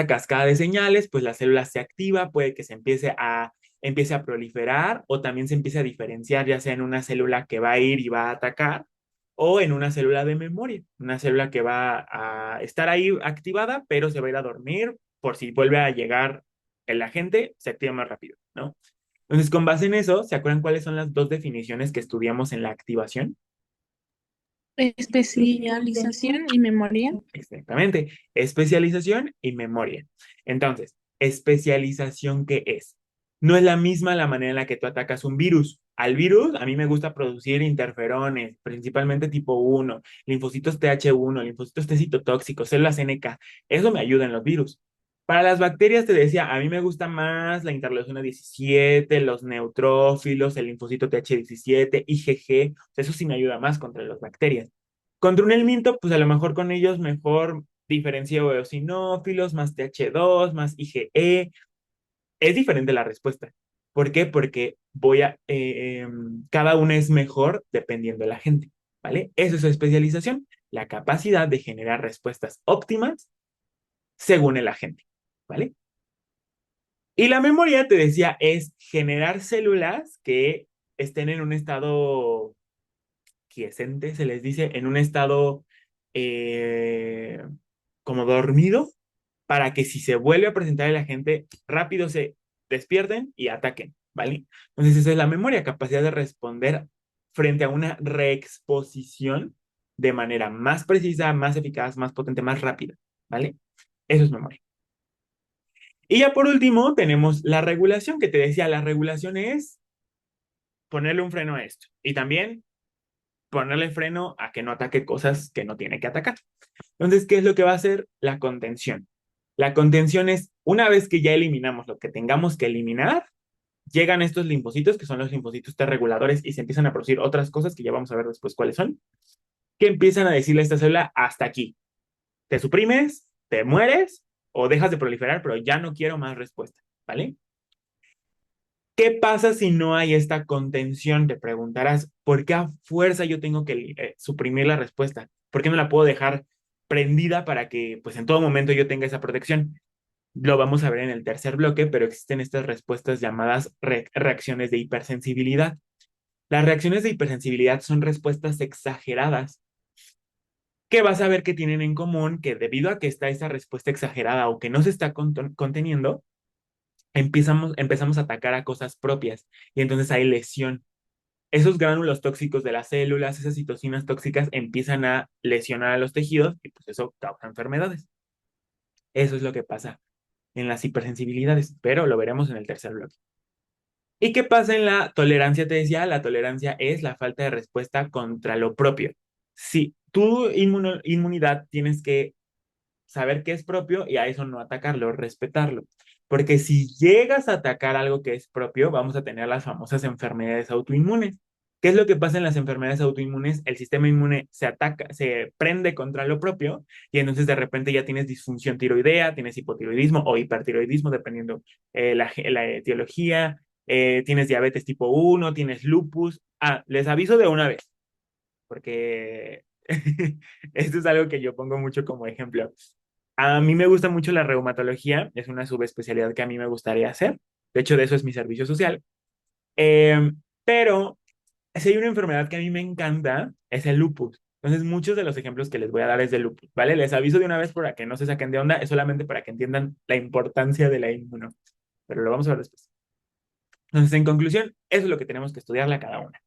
cascada de señales, pues la célula se activa, puede que empiece a proliferar o también se empiece a diferenciar, ya sea en una célula que va a ir y va a atacar o en una célula de memoria, una célula que va a estar ahí activada, pero se va a ir a dormir por si vuelve a llegar el agente, se activa más rápido, ¿no? Entonces, con base en eso, ¿se acuerdan cuáles son las dos definiciones que estudiamos en la activación? Especialización y memoria. Exactamente, especialización y memoria. Entonces, especialización, ¿qué es? No es la misma la manera en la que tú atacas un virus. Al virus, a mí me gusta producir interferones, principalmente tipo 1, linfocitos TH1, linfocitos T citotóxicos, células NK. Eso me ayuda en los virus. Para las bacterias, te decía, a mí me gusta más la interleucina 17, los neutrófilos, el linfocito TH17, IgG. Eso sí me ayuda más contra las bacterias. Contra un helminto, pues a lo mejor con ellos mejor diferencio eosinófilos, más TH2, más IgE. Es diferente la respuesta. ¿Por qué? Porque cada una es mejor dependiendo de la gente, ¿vale? Eso es especialización, la capacidad de generar respuestas óptimas según el agente, ¿vale? Y la memoria, te decía, es generar células que estén en un estado quiescente, se les dice, en un estado eh, como dormido, para que si se vuelve a presentar el agente, rápido se despierten y ataquen, ¿vale? Entonces esa es la memoria, capacidad de responder frente a una reexposición de manera más precisa, más eficaz, más potente, más rápida, ¿vale? Eso es memoria. Y ya por último tenemos la regulación, que te decía, la regulación es ponerle un freno a esto. Y también ponerle freno a que no ataque cosas que no tiene que atacar. Entonces, ¿qué es lo que va a hacer? La contención. La contención es, una vez que ya eliminamos lo que tengamos que eliminar, llegan estos linfocitos, que son los linfocitos T reguladores, y se empiezan a producir otras cosas que ya vamos a ver después cuáles son, que empiezan a decirle a esta célula, hasta aquí. Te suprimes, te mueres, o dejas de proliferar, pero ya no quiero más respuesta, ¿vale? ¿Qué pasa si no hay esta contención? Te preguntarás, ¿por qué a fuerza yo tengo que suprimir la respuesta? ¿Por qué no la puedo dejar prendida para que pues en todo momento yo tenga esa protección? Lo vamos a ver en el tercer bloque, pero existen estas respuestas llamadas reacciones de hipersensibilidad. Las reacciones de hipersensibilidad son respuestas exageradas que vas a ver que tienen en común que debido a que está esa respuesta exagerada o que no se está conteniendo, empezamos a atacar a cosas propias y entonces hay lesión. Esos gránulos tóxicos de las células, esas citocinas tóxicas empiezan a lesionar a los tejidos y pues eso causa enfermedades. Eso es lo que pasa en las hipersensibilidades, pero lo veremos en el tercer bloque. ¿Y qué pasa en la tolerancia? Te decía, la tolerancia es la falta de respuesta contra lo propio. Si tu inmunidad tienes que saber qué es propio y a eso no atacarlo, respetarlo. Porque si llegas a atacar algo que es propio, vamos a tener las famosas enfermedades autoinmunes. ¿Qué es lo que pasa en las enfermedades autoinmunes? El sistema inmune se ataca, se prende contra lo propio y entonces de repente ya tienes disfunción tiroidea, tienes hipotiroidismo o hipertiroidismo, dependiendo la etiología, tienes diabetes tipo 1, tienes lupus. Ah, les aviso de una vez, porque esto es algo que yo pongo mucho como ejemplo. A mí me gusta mucho la reumatología, es una subespecialidad que a mí me gustaría hacer. De hecho, de eso es mi servicio social. Pero si hay una enfermedad que a mí me encanta, es el lupus. Entonces, muchos de los ejemplos que les voy a dar es de lupus, ¿vale? Les aviso de una vez para que no se saquen de onda, es solamente para que entiendan la importancia de la inmuno. Pero lo vamos a ver después. Entonces, en conclusión, eso es lo que tenemos que estudiarle a cada una.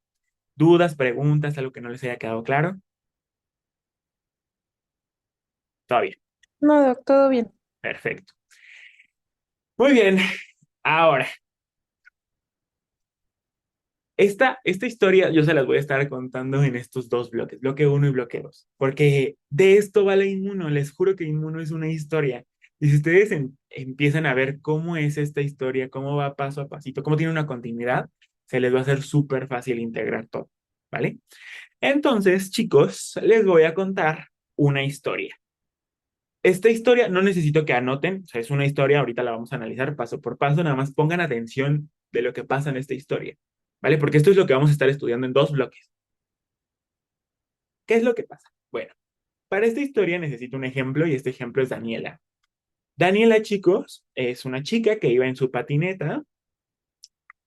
¿Dudas, preguntas, algo que no les haya quedado claro? Todavía. No, doc, todo bien. Perfecto. Muy bien. Ahora, esta historia yo se las voy a estar contando en estos dos bloques, bloque uno y bloque 2, porque de esto va la Inmuno, les juro que Inmuno es una historia. Y si ustedes empiezan a ver cómo es esta historia, cómo va paso a pasito, cómo tiene una continuidad, se les va a hacer súper fácil integrar todo, ¿vale? Entonces, chicos, les voy a contar una historia. Esta historia no necesito que anoten, o sea, es una historia, ahorita la vamos a analizar paso por paso, nada más pongan atención de lo que pasa en esta historia, ¿vale? Porque esto es lo que vamos a estar estudiando en dos bloques. ¿Qué es lo que pasa? Bueno, Para esta historia necesito un ejemplo y este ejemplo es Daniela. Daniela, chicos, es una chica que iba en su patineta,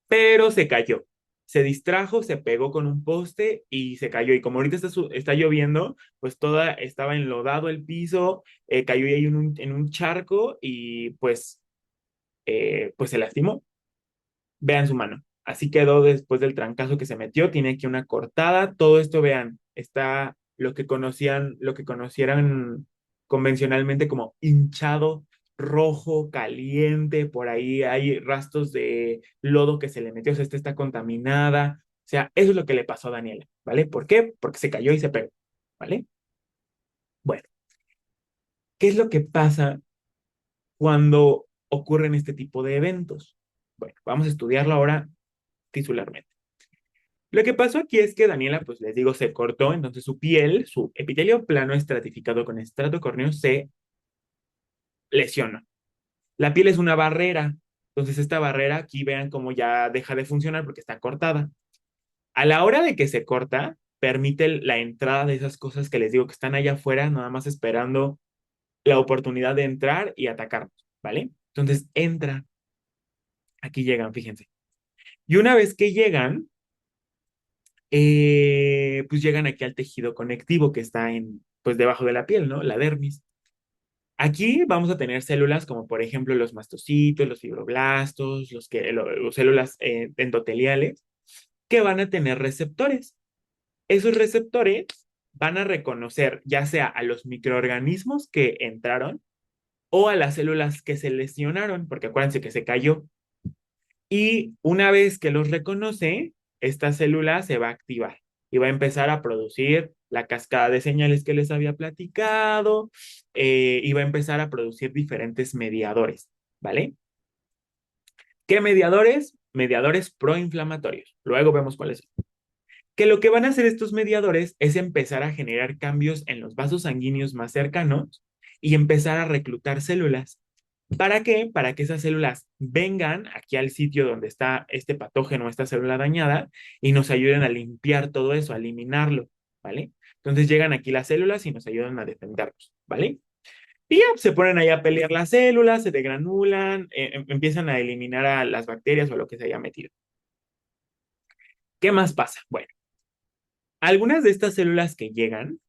pero se cayó. Se distrajo, se pegó con un poste y se cayó. Y como ahorita está lloviendo, pues toda estaba enlodado el piso, cayó ahí en un charco y pues se lastimó. Vean su mano. Así quedó después del trancazo que se metió. Tiene aquí una cortada. Todo esto, vean, está lo que conocieran convencionalmente como hinchado, rojo, caliente. Por ahí hay rastros de lodo que se le metió. O sea, esta está contaminada. O sea, eso es lo que le pasó a Daniela, ¿vale? ¿Por qué? Porque se cayó y se pegó, ¿vale? Bueno, ¿qué es lo que pasa cuando ocurren este tipo de eventos? Bueno, vamos a estudiarlo ahora titularmente. Lo que pasó aquí es que Daniela, pues les digo, se cortó, entonces su piel, su epitelio plano estratificado con estrato córneo se lesionó. La piel es una barrera, entonces esta barrera aquí vean cómo ya deja de funcionar porque está cortada. A la hora de que se corta, permite la entrada de esas cosas que les digo que están allá afuera, nada más esperando la oportunidad de entrar y atacarnos, ¿vale? Entonces entra, aquí llegan, fíjense. Y una vez que llegan, pues llegan aquí al tejido conectivo que está pues debajo de la piel, ¿no? La dermis. Aquí vamos a tener células como por ejemplo los mastocitos, los fibroblastos, los células endoteliales, que van a tener receptores. Esos receptores van a reconocer ya sea a los microorganismos que entraron o a las células que se lesionaron, porque acuérdense que se cayó. Y una vez que los reconoce, esta célula se va a activar y va a empezar a producir la cascada de señales que les había platicado y va a empezar a producir diferentes mediadores, ¿vale? ¿Qué mediadores? Mediadores proinflamatorios. Luego vemos cuáles son. Que lo que van a hacer estos mediadores es empezar a generar cambios en los vasos sanguíneos más cercanos y empezar a reclutar células. ¿Para qué? Para que esas células vengan aquí al sitio donde está este patógeno, esta célula dañada, y nos ayuden a limpiar todo eso, a eliminarlo, ¿vale? Entonces llegan aquí las células y nos ayudan a defendernos, ¿vale? Y ya se ponen ahí a pelear las células, se degranulan, empiezan a eliminar a las bacterias o lo que se haya metido. ¿Qué más pasa? Bueno, algunas de estas células que llegan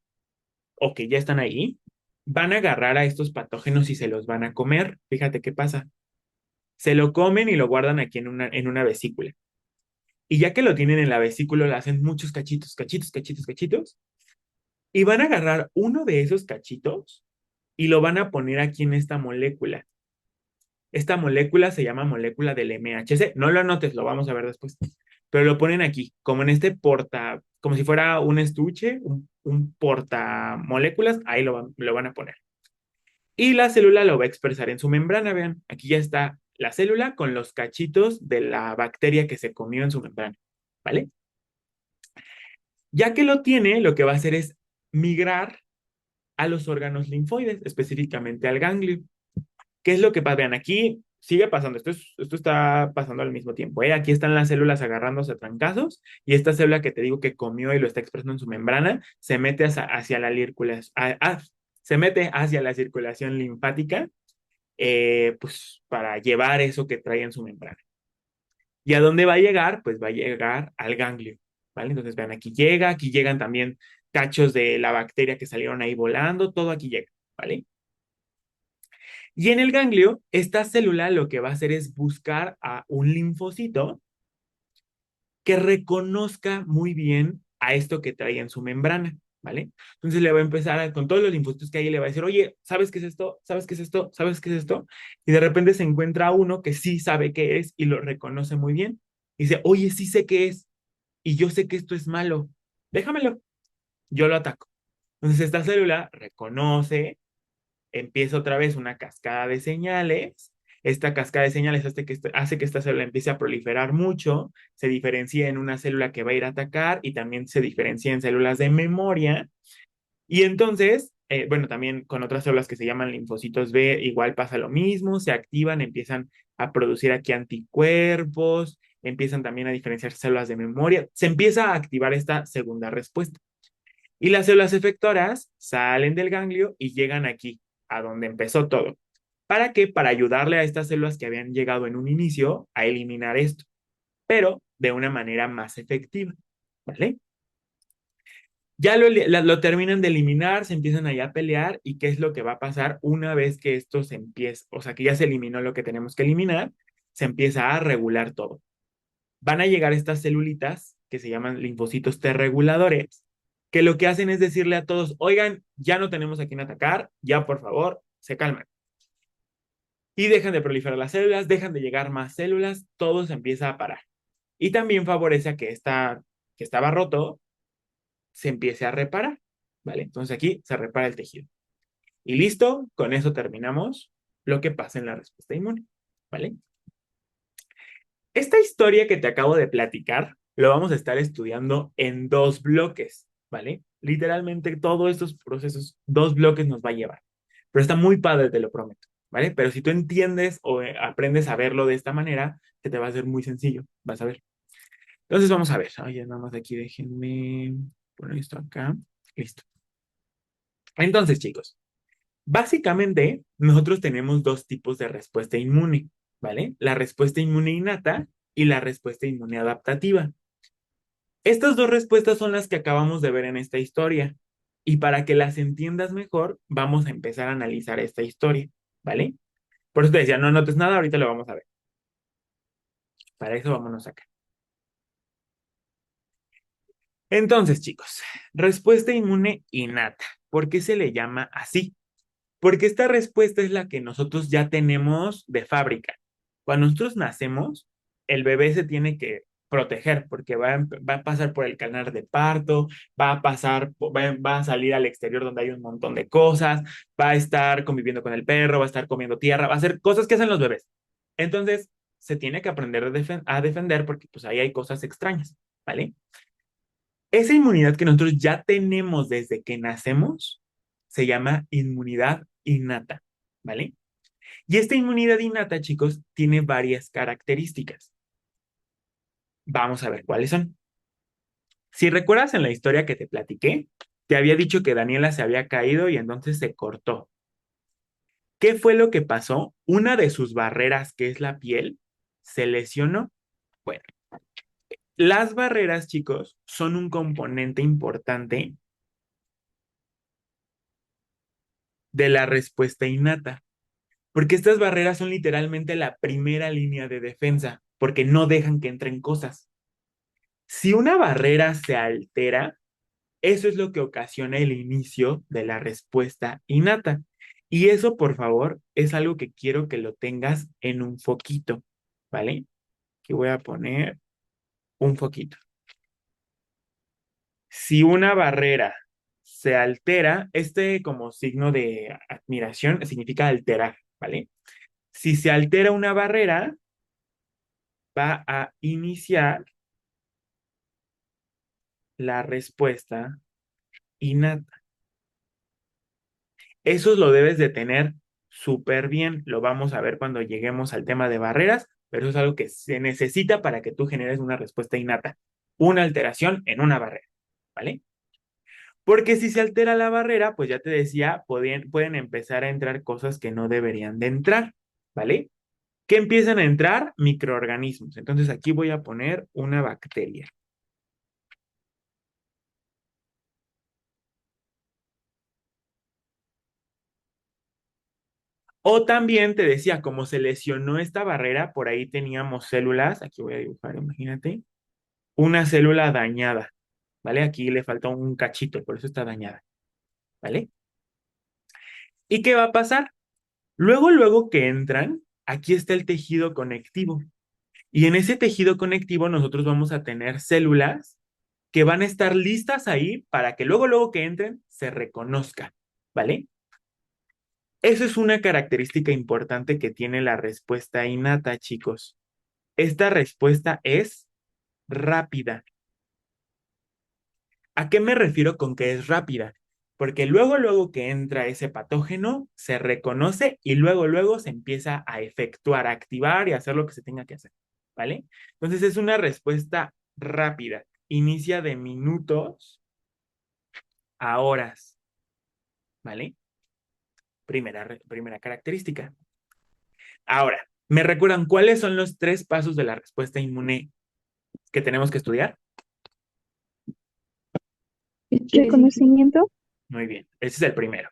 o que ya están ahí, van a agarrar a estos patógenos y se los van a comer. Fíjate qué pasa. Se lo comen y lo guardan aquí en una vesícula. Y ya que lo tienen en la vesícula, le hacen muchos cachitos, cachitos, cachitos, cachitos. Y van a agarrar uno de esos cachitos y lo van a poner aquí en esta molécula. Esta molécula se llama molécula del MHC. No lo anotes, lo vamos a ver después. Pero lo ponen aquí, como en este como si fuera un estuche, un portamoléculas, ahí lo van a poner. Y la célula lo va a expresar en su membrana, vean, aquí ya está la célula con los cachitos de la bacteria que se comió en su membrana, ¿vale? Ya que lo tiene, lo que va a hacer es migrar a los órganos linfoides, específicamente al ganglio. ¿Qué es lo que pasa? Vean, aquí sigue pasando, esto está pasando al mismo tiempo, ¿eh? Aquí están las células agarrándose a trancazos y esta célula que te digo que comió y lo está expresando en su membrana se mete hacia la se mete hacia la circulación linfática, pues para llevar eso que trae en su membrana. ¿Y a dónde va a llegar? Pues va a llegar al ganglio, ¿vale? Entonces vean, aquí llegan también cachos de la bacteria que salieron ahí volando, todo aquí llega, ¿vale? Y en el ganglio, esta célula lo que va a hacer es buscar a un linfocito que reconozca muy bien a esto que trae en su membrana, ¿vale? Entonces le va a empezar con todos los linfocitos que hay, le va a decir, oye, ¿sabes qué es esto? ¿Sabes qué es esto? ¿Sabes qué es esto? Y de repente se encuentra uno que sí sabe qué es y lo reconoce muy bien. Y dice, oye, sí sé qué es y yo sé que esto es malo. Déjamelo, yo lo ataco. Entonces esta célula reconoce, empieza otra vez una cascada de señales. Esta cascada de señales hace que esta célula empiece a proliferar mucho, se diferencia en una célula que va a ir a atacar y también se diferencia en células de memoria. Y entonces, bueno, también con otras células que se llaman linfocitos B, igual pasa lo mismo, se activan, empiezan a producir aquí anticuerpos, empiezan también a diferenciar células de memoria, se empieza a activar esta segunda respuesta. Y las células efectoras salen del ganglio y llegan aquí, a donde empezó todo. ¿Para qué? Para ayudarle a estas células que habían llegado en un inicio a eliminar esto, pero de una manera más efectiva, ¿vale? Ya lo terminan de eliminar, se empiezan allá a pelear y ¿qué es lo que va a pasar una vez que esto se empieza? O sea, que ya se eliminó lo que tenemos que eliminar, se empieza a regular todo. Van a llegar estas celulitas que se llaman linfocitos T reguladores, que lo que hacen es decirle a todos, oigan, ya no tenemos a quién atacar, ya por favor, se calman. Y dejan de proliferar las células, dejan de llegar más células, todo se empieza a parar. Y también favorece a que que estaba roto se empiece a reparar, ¿vale? Entonces aquí se repara el tejido. Y listo, con eso terminamos lo que pasa en la respuesta inmune, ¿vale? Esta historia que te acabo de platicar, lo vamos a estar estudiando en 2 bloques, ¿vale? Literalmente todos estos procesos, 2 bloques nos va a llevar. Pero está muy padre, te lo prometo, ¿vale? Pero si tú entiendes o aprendes a verlo de esta manera, se te va a hacer muy sencillo, vas a ver. Entonces vamos a ver. Ay, nada más aquí déjenme poner esto acá. Listo. Entonces, chicos, básicamente nosotros tenemos 2 tipos de respuesta inmune, ¿vale? La respuesta inmune innata y la respuesta inmune adaptativa. Estas 2 respuestas son las que acabamos de ver en esta historia. Y para que las entiendas mejor, vamos a empezar a analizar esta historia, ¿vale? Por eso te decía, no notes nada, ahorita lo vamos a ver. Para eso vámonos acá. Entonces, chicos, respuesta inmune innata. ¿Por qué se le llama así? Porque esta respuesta es la que nosotros ya tenemos de fábrica. Cuando nosotros nacemos, el bebé se tiene que proteger porque va a pasar por el canal de parto, va a pasar, va a salir al exterior donde hay un montón de cosas, va a estar conviviendo con el perro, va a estar comiendo tierra, va a hacer cosas que hacen los bebés. Entonces, se tiene que aprender a defender porque pues ahí hay cosas extrañas, ¿vale? Esa inmunidad que nosotros ya tenemos desde que nacemos se llama inmunidad innata, ¿vale? Y esta inmunidad innata, chicos, tiene varias características. Vamos a ver cuáles son. Si recuerdas en la historia que te platiqué, te había dicho que Daniela se había caído y entonces se cortó. ¿Qué fue lo que pasó? Una de sus barreras, que es la piel, se lesionó. Bueno, las barreras, chicos, son un componente importante de la respuesta innata. Porque estas barreras son literalmente la primera línea de defensa, porque no dejan que entren cosas. Si una barrera se altera, eso es lo que ocasiona el inicio de la respuesta innata. Y eso, por favor, es algo que quiero que lo tengas en un foquito, ¿vale? Que voy a poner un foquito. Si una barrera se altera, este como signo de admiración significa alterar, ¿vale? Si se altera una barrera, va a iniciar la respuesta innata. Eso lo debes de tener súper bien. Lo vamos a ver cuando lleguemos al tema de barreras, pero eso es algo que se necesita para que tú generes una respuesta innata. Una alteración en una barrera, ¿vale? Porque si se altera la barrera, pues ya te decía, pueden empezar a entrar cosas que no deberían de entrar, ¿vale? ¿Qué empiezan a entrar? Microorganismos. Entonces aquí voy a poner una bacteria. O también te decía, como se lesionó esta barrera, por ahí teníamos células, aquí voy a dibujar, imagínate, una célula dañada, ¿vale? Aquí le faltó un cachito, por eso está dañada, ¿vale? ¿Y qué va a pasar? Luego que entran, aquí está el tejido conectivo. Y en ese tejido conectivo nosotros vamos a tener células que van a estar listas ahí para que luego que entren se reconozcan, ¿vale? Eso es una característica importante que tiene la respuesta innata, chicos. Esta respuesta es rápida. ¿A qué me refiero con que es rápida? Porque luego que entra ese patógeno, se reconoce y luego se empieza a efectuar, a activar y a hacer lo que se tenga que hacer, ¿vale? Entonces es una respuesta rápida. Inicia de minutos a horas, ¿vale? Primera característica. Ahora, ¿me recuerdan cuáles son los 3 pasos de la respuesta inmune que tenemos que estudiar? Reconocimiento, Muy bien, ese es el primero.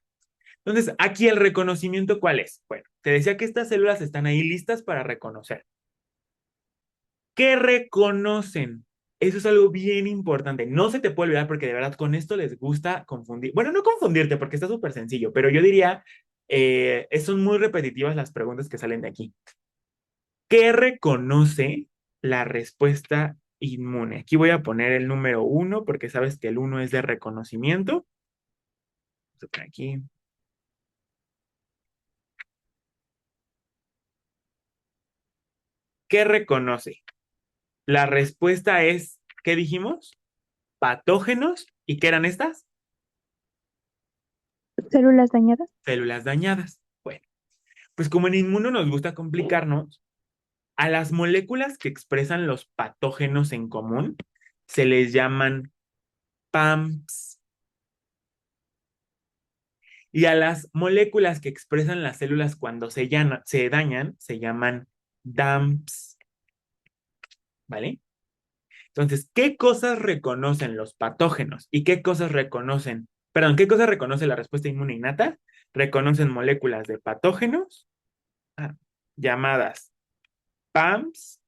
Entonces, aquí el reconocimiento, ¿cuál es? Bueno, te decía que estas células están ahí listas para reconocer. ¿Qué reconocen? Eso es algo bien importante. No se te puede olvidar porque de verdad con esto les gusta confundir. Bueno, no confundirte porque está súper sencillo, pero yo diría, son muy repetitivas las preguntas que salen de aquí. ¿Qué reconoce la respuesta inmune? Aquí voy a poner el número 1 porque sabes que el 1 es de reconocimiento. Vamos a poner aquí. ¿Qué reconoce? La respuesta es, ¿qué dijimos? Patógenos. ¿Y qué eran estas? células dañadas, Células dañadas. Bueno, pues como en inmuno nos gusta complicarnos, a las moléculas que expresan los patógenos en común se les llaman PAMPs. Y a las moléculas que expresan las células cuando se dañan se llaman DAMPs. ¿Vale? Entonces, ¿qué cosas reconocen los patógenos y qué cosas reconocen? Perdón, ¿qué cosas reconoce la respuesta inmune innata? Reconocen moléculas de patógenos ah, llamadas PAMPs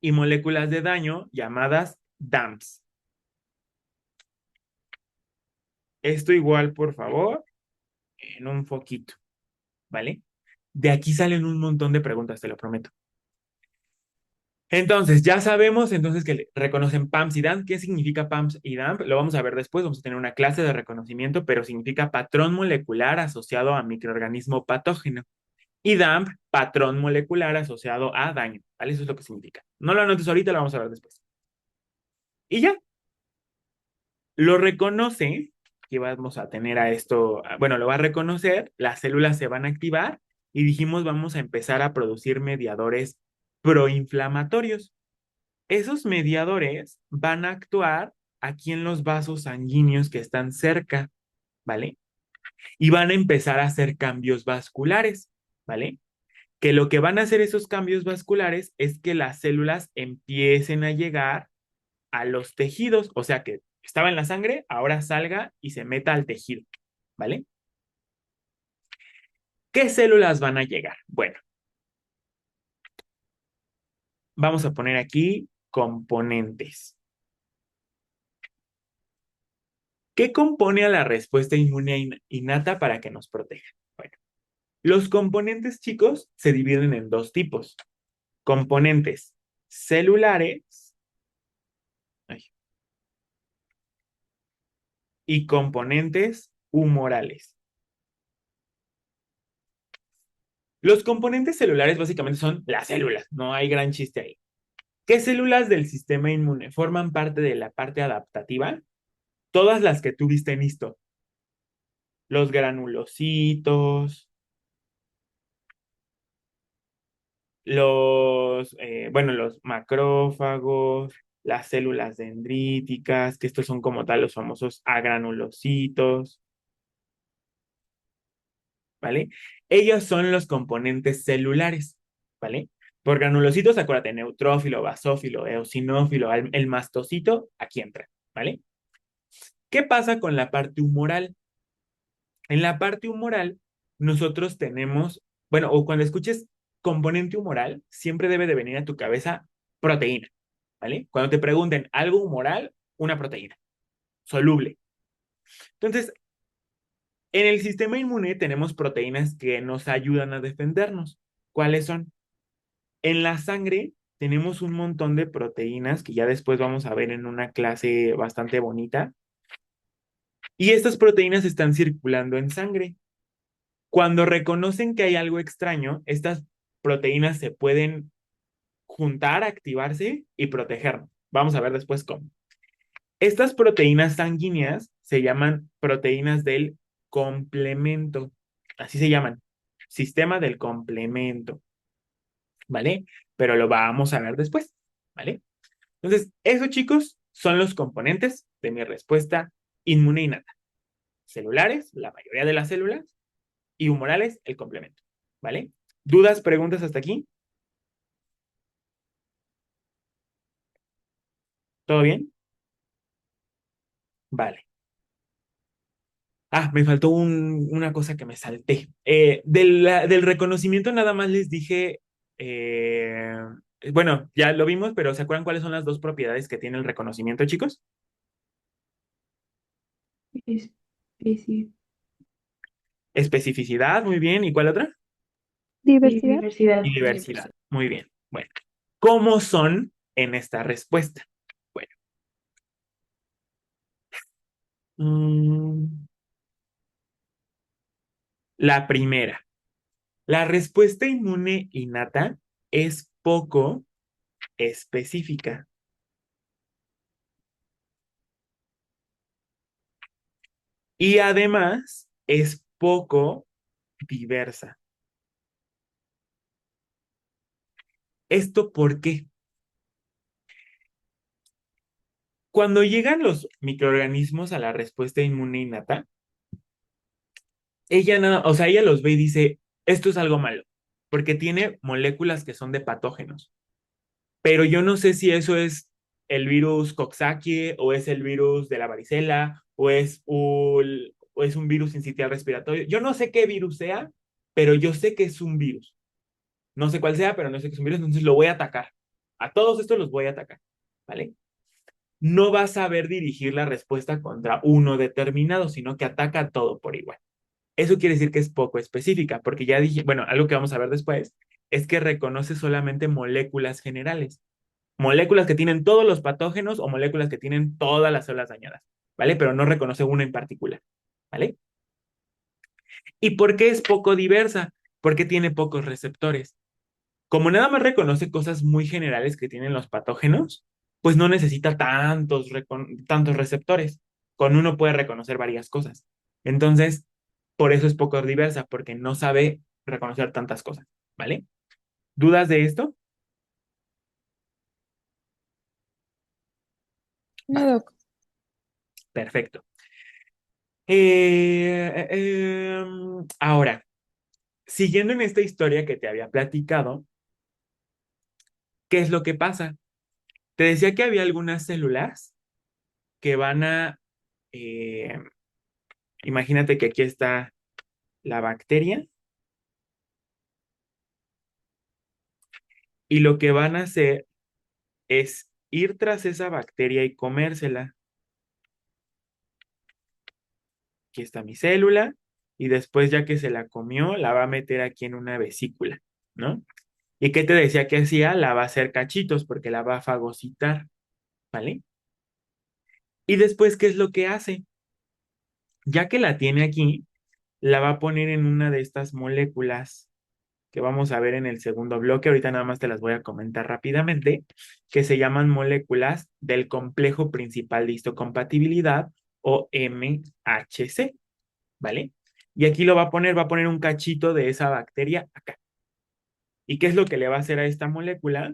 y moléculas de daño llamadas DAMPs. Esto igual, por favor, en un foquito, ¿vale? De aquí salen un montón de preguntas, te lo prometo. Entonces, ya sabemos entonces que reconocen PAMPs y DAMPs. ¿Qué significa PAMPs y DAMP? Lo vamos a ver después, vamos a tener una clase de reconocimiento, pero significa patrón molecular asociado a microorganismo patógeno. Y DAMP, patrón molecular asociado a daño, ¿vale? Eso es lo que significa. No lo anotes ahorita, lo vamos a ver después. Y ya, lo reconoce, que vamos a tener a esto, bueno, lo va a reconocer, las células se van a activar y dijimos vamos a empezar a producir mediadores proinflamatorios. Esos mediadores van a actuar aquí en los vasos sanguíneos que están cerca, ¿vale? Y van a empezar a hacer cambios vasculares, ¿vale? Que lo que van a hacer esos cambios vasculares es que las células empiecen a llegar a los tejidos, o sea que estaba en la sangre, ahora salga y se meta al tejido, ¿vale? ¿Qué células van a llegar? Bueno, vamos a poner aquí componentes. ¿Qué compone a la respuesta inmune innata para que nos proteja? Bueno, los componentes, chicos, se dividen en 2 tipos. Componentes celulares ay, y componentes humorales. Los componentes celulares básicamente son las células, no hay gran chiste ahí. ¿Qué células del sistema inmune forman parte de la parte adaptativa? Todas las que tuviste en histo. Los granulocitos, los macrófagos, las células dendríticas, que estos son como tal los famosos agranulocitos, ¿vale? Ellos son los componentes celulares, ¿vale? Por granulocitos, acuérdate, neutrófilo, basófilo, eosinófilo, el mastocito, aquí entra, ¿vale? ¿Qué pasa con la parte humoral? En la parte humoral, nosotros tenemos, bueno, o cuando escuches componente humoral, siempre debe de venir a tu cabeza proteína, ¿vale? Cuando te pregunten algo humoral, una proteína, soluble. Entonces, en el sistema inmune tenemos proteínas que nos ayudan a defendernos. ¿Cuáles son? En la sangre tenemos un montón de proteínas que ya después vamos a ver en una clase bastante bonita. Y estas proteínas están circulando en sangre. Cuando reconocen que hay algo extraño, estas proteínas se pueden juntar, activarse y protegernos. Vamos a ver después cómo. Estas proteínas sanguíneas se llaman proteínas del complemento. Así se llaman. Sistema del complemento. ¿Vale? Pero lo vamos a ver después. ¿Vale? Entonces, esos chicos son los componentes de mi respuesta inmune innata. Celulares, la mayoría de las células, y humorales, el complemento. ¿Vale? ¿Dudas, preguntas hasta aquí? ¿Todo bien? Vale. Ah, me faltó una cosa que me salté. Del reconocimiento nada más les dije, eh, bueno, ya lo vimos, pero ¿se acuerdan cuáles son las dos propiedades que tiene el reconocimiento, chicos? Especi- Especificidad, muy bien. ¿Y cuál otra? Diversidad. Y Diversidad. diversidad, muy bien. Bueno, ¿cómo son en esta respuesta? Bueno, mm, la primera, la respuesta inmune innata es poco específica y además es poco diversa. ¿Esto por qué? Cuando llegan los microorganismos a la respuesta inmune innata, ella nada, o sea, ella los ve y dice, esto es algo malo, porque tiene moléculas que son de patógenos. Pero yo no sé si eso es el virus Coxsackie o es el virus de la varicela o es un virus sincitial respiratorio. Yo no sé qué virus sea, pero yo sé que es un virus. No sé cuál sea, pero no sé que es un virus, entonces lo voy a atacar. A todos estos los voy a atacar, ¿vale? No va a saber dirigir la respuesta contra uno determinado, sino que ataca a todo por igual. Eso quiere decir que es poco específica, porque ya dije, bueno, algo que vamos a ver después es que reconoce solamente moléculas generales, moléculas que tienen todos los patógenos o moléculas que tienen todas las células dañadas, ¿vale? Pero no reconoce una en particular, ¿vale? ¿Y por qué es poco diversa? Porque tiene pocos receptores. Como nada más reconoce cosas muy generales que tienen los patógenos, pues no necesita tantos receptores. Con uno puede reconocer varias cosas. Entonces, por eso es poco diversa, porque no sabe reconocer tantas cosas, ¿vale? ¿Dudas de esto? No, Vale, doc. perfecto. Ahora, siguiendo en esta historia que te había platicado, ¿qué es lo que pasa? Te decía que había algunas células que van a, eh, imagínate que aquí está la bacteria y lo que van a hacer es ir tras esa bacteria y comérsela. Aquí está mi célula y después ya que se la comió, la va a meter aquí en una vesícula, ¿no? ¿Y qué te decía que hacía? La va a hacer cachitos porque la va a fagocitar, ¿vale? Y después, ¿qué es lo que hace? Ya que la tiene aquí, la va a poner en una de estas moléculas que vamos a ver en el segundo bloque. Ahorita nada más te las voy a comentar rápidamente, que se llaman moléculas del complejo principal de histocompatibilidad o MHC, ¿vale? Y aquí va a poner un cachito de esa bacteria acá. ¿Y qué es lo que le va a hacer a esta molécula?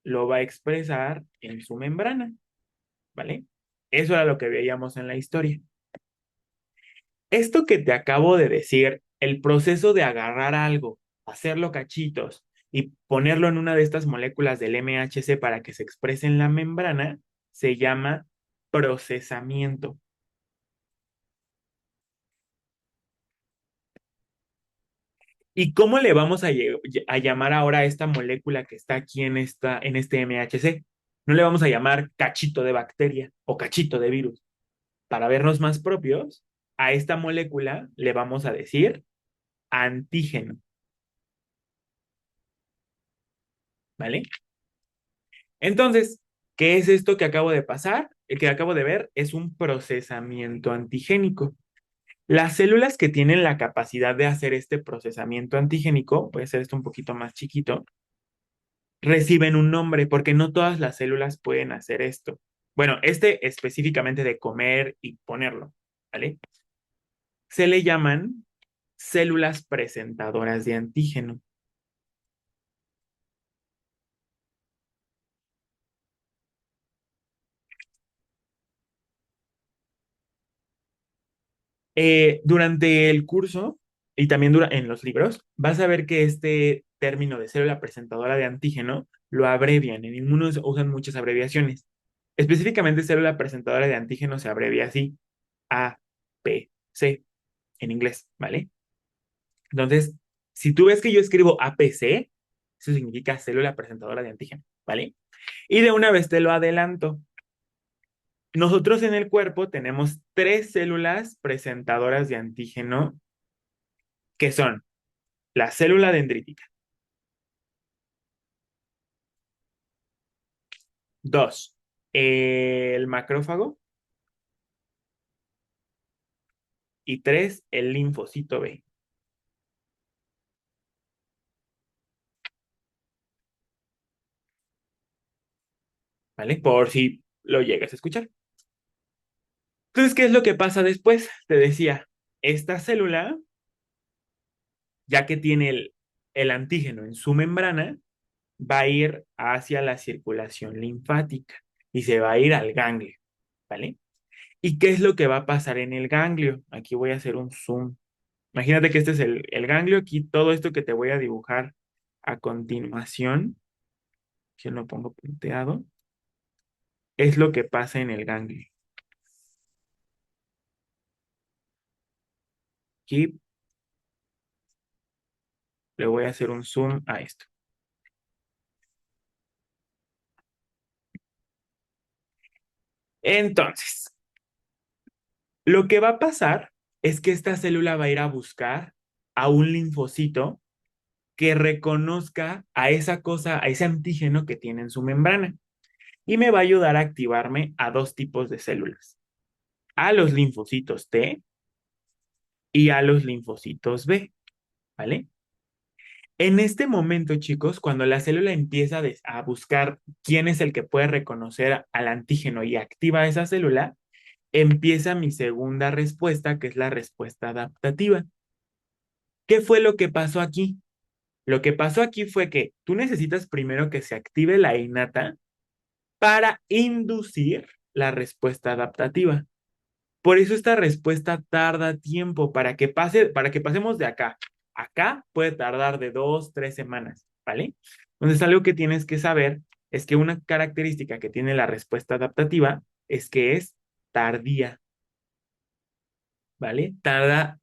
Lo va a expresar en su membrana, ¿vale? Eso era lo que veíamos en la historia. Esto que te acabo de decir, el proceso de agarrar algo, hacerlo cachitos y ponerlo en una de estas moléculas del MHC para que se exprese en la membrana, se llama procesamiento. ¿Y cómo le vamos a llamar ahora a esta molécula que está aquí en este MHC? No le vamos a llamar cachito de bacteria o cachito de virus. Para vernos más propios, a esta molécula le vamos a decir antígeno, ¿vale? Entonces, ¿qué es esto que acabo de pasar? El que acabo de ver es un procesamiento antigénico. Las células que tienen la capacidad de hacer este procesamiento antigénico, puede ser esto un poquito más chiquito, reciben un nombre porque no todas las células pueden hacer esto. Bueno, este específicamente de comer y ponerlo, ¿vale? Se le llaman células presentadoras de antígeno. Durante el curso y también en los libros, vas a ver que este término de célula presentadora de antígeno lo abrevian. En inmunos usan muchas abreviaciones. Específicamente, célula presentadora de antígeno se abrevia así: APC en inglés, ¿vale? Entonces, si tú ves que yo escribo APC, eso significa célula presentadora de antígeno, ¿vale? Y de una vez te lo adelanto. Nosotros en el cuerpo tenemos tres células presentadoras de antígeno, que son la célula dendrítica, dos, el macrófago, y tres, el linfocito B, ¿vale? Por si lo llegas a escuchar. Entonces, ¿qué es lo que pasa después? Te decía, esta célula, ya que tiene el antígeno en su membrana, va a ir hacia la circulación linfática y se va a ir al ganglio, ¿vale? ¿Y qué es lo que va a pasar en el ganglio? Aquí voy a hacer un zoom. Imagínate que este es el ganglio. Aquí todo esto que te voy a dibujar a continuación, si lo pongo punteado, es lo que pasa en el ganglio. Aquí le voy a hacer un zoom a esto. Entonces, lo que va a pasar es que esta célula va a ir a buscar a un linfocito que reconozca a esa cosa, a ese antígeno que tiene en su membrana. Y me va a ayudar a activarme a dos tipos de células: a los linfocitos T y a los linfocitos B, ¿vale? En este momento, chicos, cuando la célula empieza a buscar quién es el que puede reconocer al antígeno y activa esa célula, empieza mi segunda respuesta, que es la respuesta adaptativa. ¿Qué fue lo que pasó aquí? Lo que pasó aquí fue que tú necesitas primero que se active la innata para inducir la respuesta adaptativa. Por eso esta respuesta tarda tiempo para que pase, para que pasemos de acá. Acá puede tardar de 2, 3 semanas, ¿vale? Entonces, algo que tienes que saber es que una característica que tiene la respuesta adaptativa es que es tardía, ¿vale? Tarda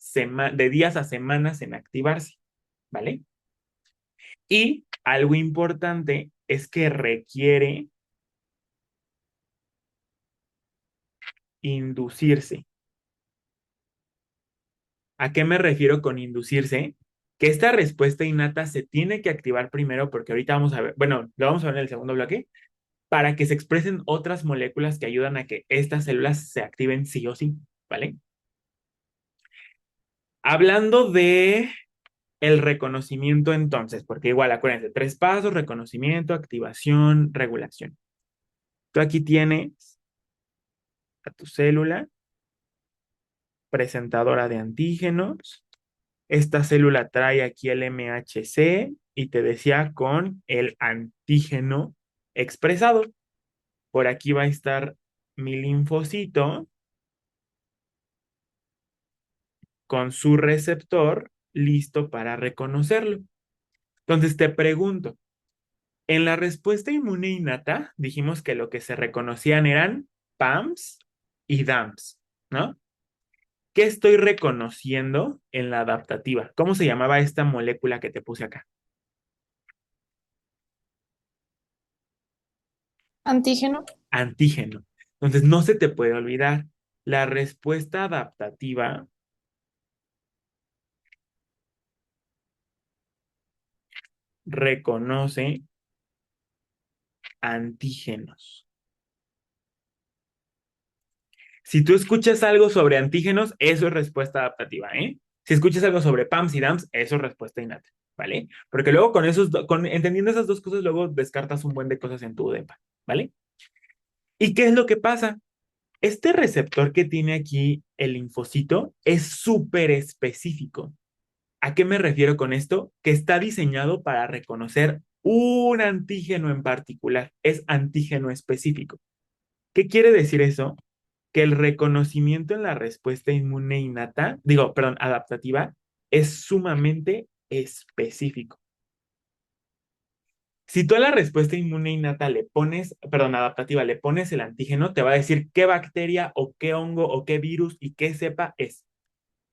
de días a semanas en activarse, ¿vale? Y algo importante es que requiere inducirse. ¿A qué me refiero con inducirse? Que esta respuesta innata se tiene que activar primero, porque ahorita vamos a ver, bueno, lo vamos a ver en el segundo bloque, para que se expresen otras moléculas que ayudan a que estas células se activen sí o sí, ¿vale? Hablando de el reconocimiento entonces, porque igual acuérdense, tres pasos: reconocimiento, activación, regulación. Tú aquí tienes a tu célula presentadora de antígenos. Esta célula trae aquí el MHC y te decía con el antígeno expresado. Por aquí va a estar mi linfocito con su receptor listo para reconocerlo. Entonces te pregunto, en la respuesta inmune innata dijimos que lo que se reconocían eran PAMs y DAMs, ¿no? ¿Qué estoy reconociendo en la adaptativa? ¿Cómo se llamaba esta molécula que te puse acá? Antígeno. Antígeno. Entonces, no se te puede olvidar, la respuesta adaptativa reconoce antígenos. Si tú escuchas algo sobre antígenos, eso es respuesta adaptativa, ¿eh? Si escuchas algo sobre PAMs y DAMs, eso es respuesta innata, ¿vale? Porque luego con esos, entendiendo esas dos cosas, luego descartas un buen de cosas en tu UDEPA, ¿vale? ¿Y qué es lo que pasa? Este receptor que tiene aquí el linfocito es súper específico. ¿A qué me refiero con esto? Que está diseñado para reconocer un antígeno en particular. Es antígeno específico. ¿Qué quiere decir eso? que el reconocimiento en la respuesta inmune innata, digo, perdón, adaptativa, es sumamente específico. Si tú a la respuesta inmune innata le pones, perdón, adaptativa, le pones el antígeno, te va a decir qué bacteria o qué hongo o qué virus y qué cepa es.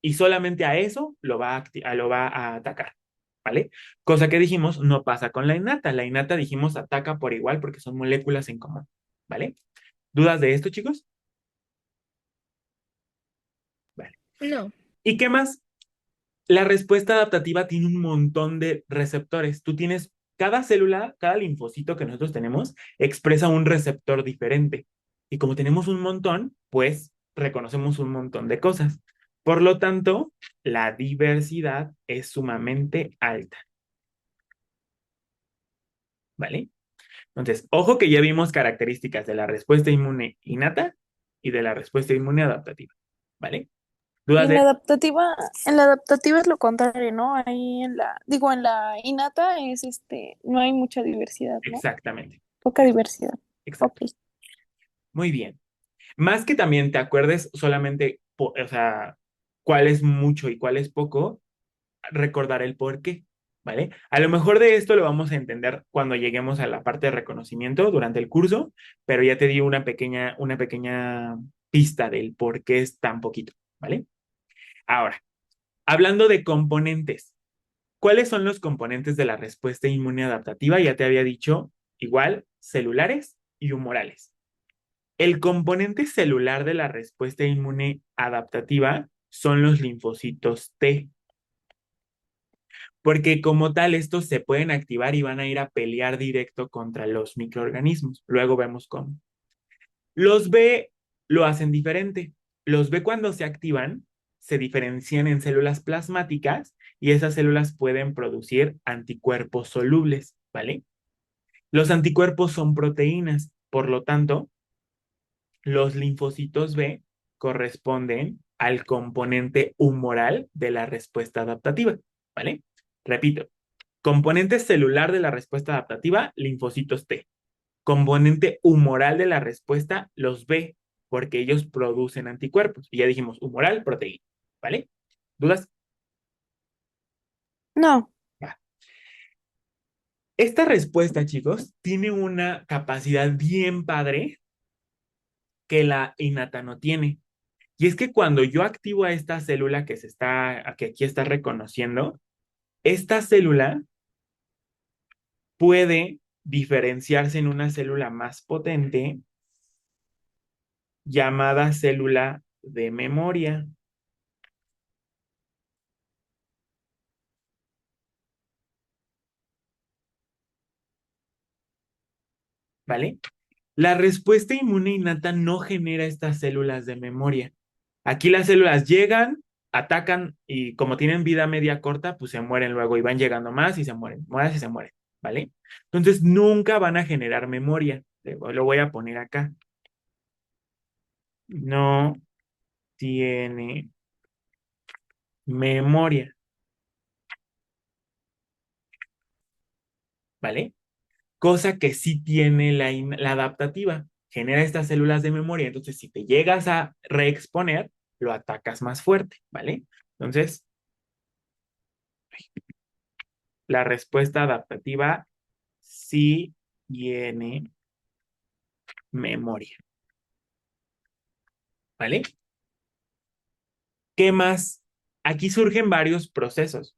Y solamente a eso lo va a atacar, ¿vale? Cosa que dijimos no pasa con la innata. La innata dijimos ataca por igual porque son moléculas en común, ¿vale? ¿Dudas de esto, chicos? Vale. No. ¿Y qué más? La respuesta adaptativa tiene un montón de receptores. Tú tienes, cada célula, cada linfocito que nosotros tenemos, expresa un receptor diferente. Y como tenemos un montón, pues reconocemos un montón de cosas. Por lo tanto, la diversidad es sumamente alta. ¿Vale? Entonces, ojo que ya vimos características de la respuesta inmune innata y de la respuesta inmune adaptativa. ¿Vale? Y ¿Dudas de? en la adaptativa es lo contrario, ¿no? Ahí en la innata es no hay mucha diversidad, ¿no? Exactamente. Poca diversidad. Exacto. Ok. Muy bien. Más que también te acuerdes solamente, o sea, cuál es mucho y cuál es poco, recordar el por qué, ¿vale? A lo mejor de esto lo vamos a entender cuando lleguemos a la parte de reconocimiento durante el curso, pero ya te di una pequeña pista del por qué es tan poquito, ¿vale? Ahora, hablando de componentes, ¿cuáles son los componentes de la respuesta inmune adaptativa? Ya te había dicho, igual, celulares y humorales. El componente celular de la respuesta inmune adaptativa son los linfocitos T, porque como tal estos se pueden activar y van a ir a pelear directo contra los microorganismos. Luego vemos cómo. Los B lo hacen diferente. Los B cuando se activan se diferencian en células plasmáticas y esas células pueden producir anticuerpos solubles, ¿vale? Los anticuerpos son proteínas, por lo tanto, los linfocitos B corresponden al componente humoral de la respuesta adaptativa, ¿vale? Repito, componente celular de la respuesta adaptativa, linfocitos T. Componente humoral de la respuesta, los B, porque ellos producen anticuerpos. Y ya dijimos, humoral, proteína, ¿vale? ¿Dudas? No. Va. Esta respuesta, chicos, tiene una capacidad bien padre que la innata no tiene. Y es que cuando yo activo a esta célula que aquí está reconociendo, esta célula puede diferenciarse en una célula más potente llamada célula de memoria. ¿Vale? La respuesta inmune innata no genera estas células de memoria. Aquí las células llegan, atacan y como tienen vida media corta, pues se mueren luego y van llegando más y se mueren, más y se mueren, ¿vale? Entonces nunca van a generar memoria. Lo voy a poner acá. No tiene memoria, ¿vale? Cosa que sí tiene la adaptativa. Genera estas células de memoria. Entonces, si te llegas a reexponer, lo atacas más fuerte, ¿vale? Entonces, la respuesta adaptativa sí tiene memoria, ¿vale? ¿Qué más? Aquí surgen varios procesos.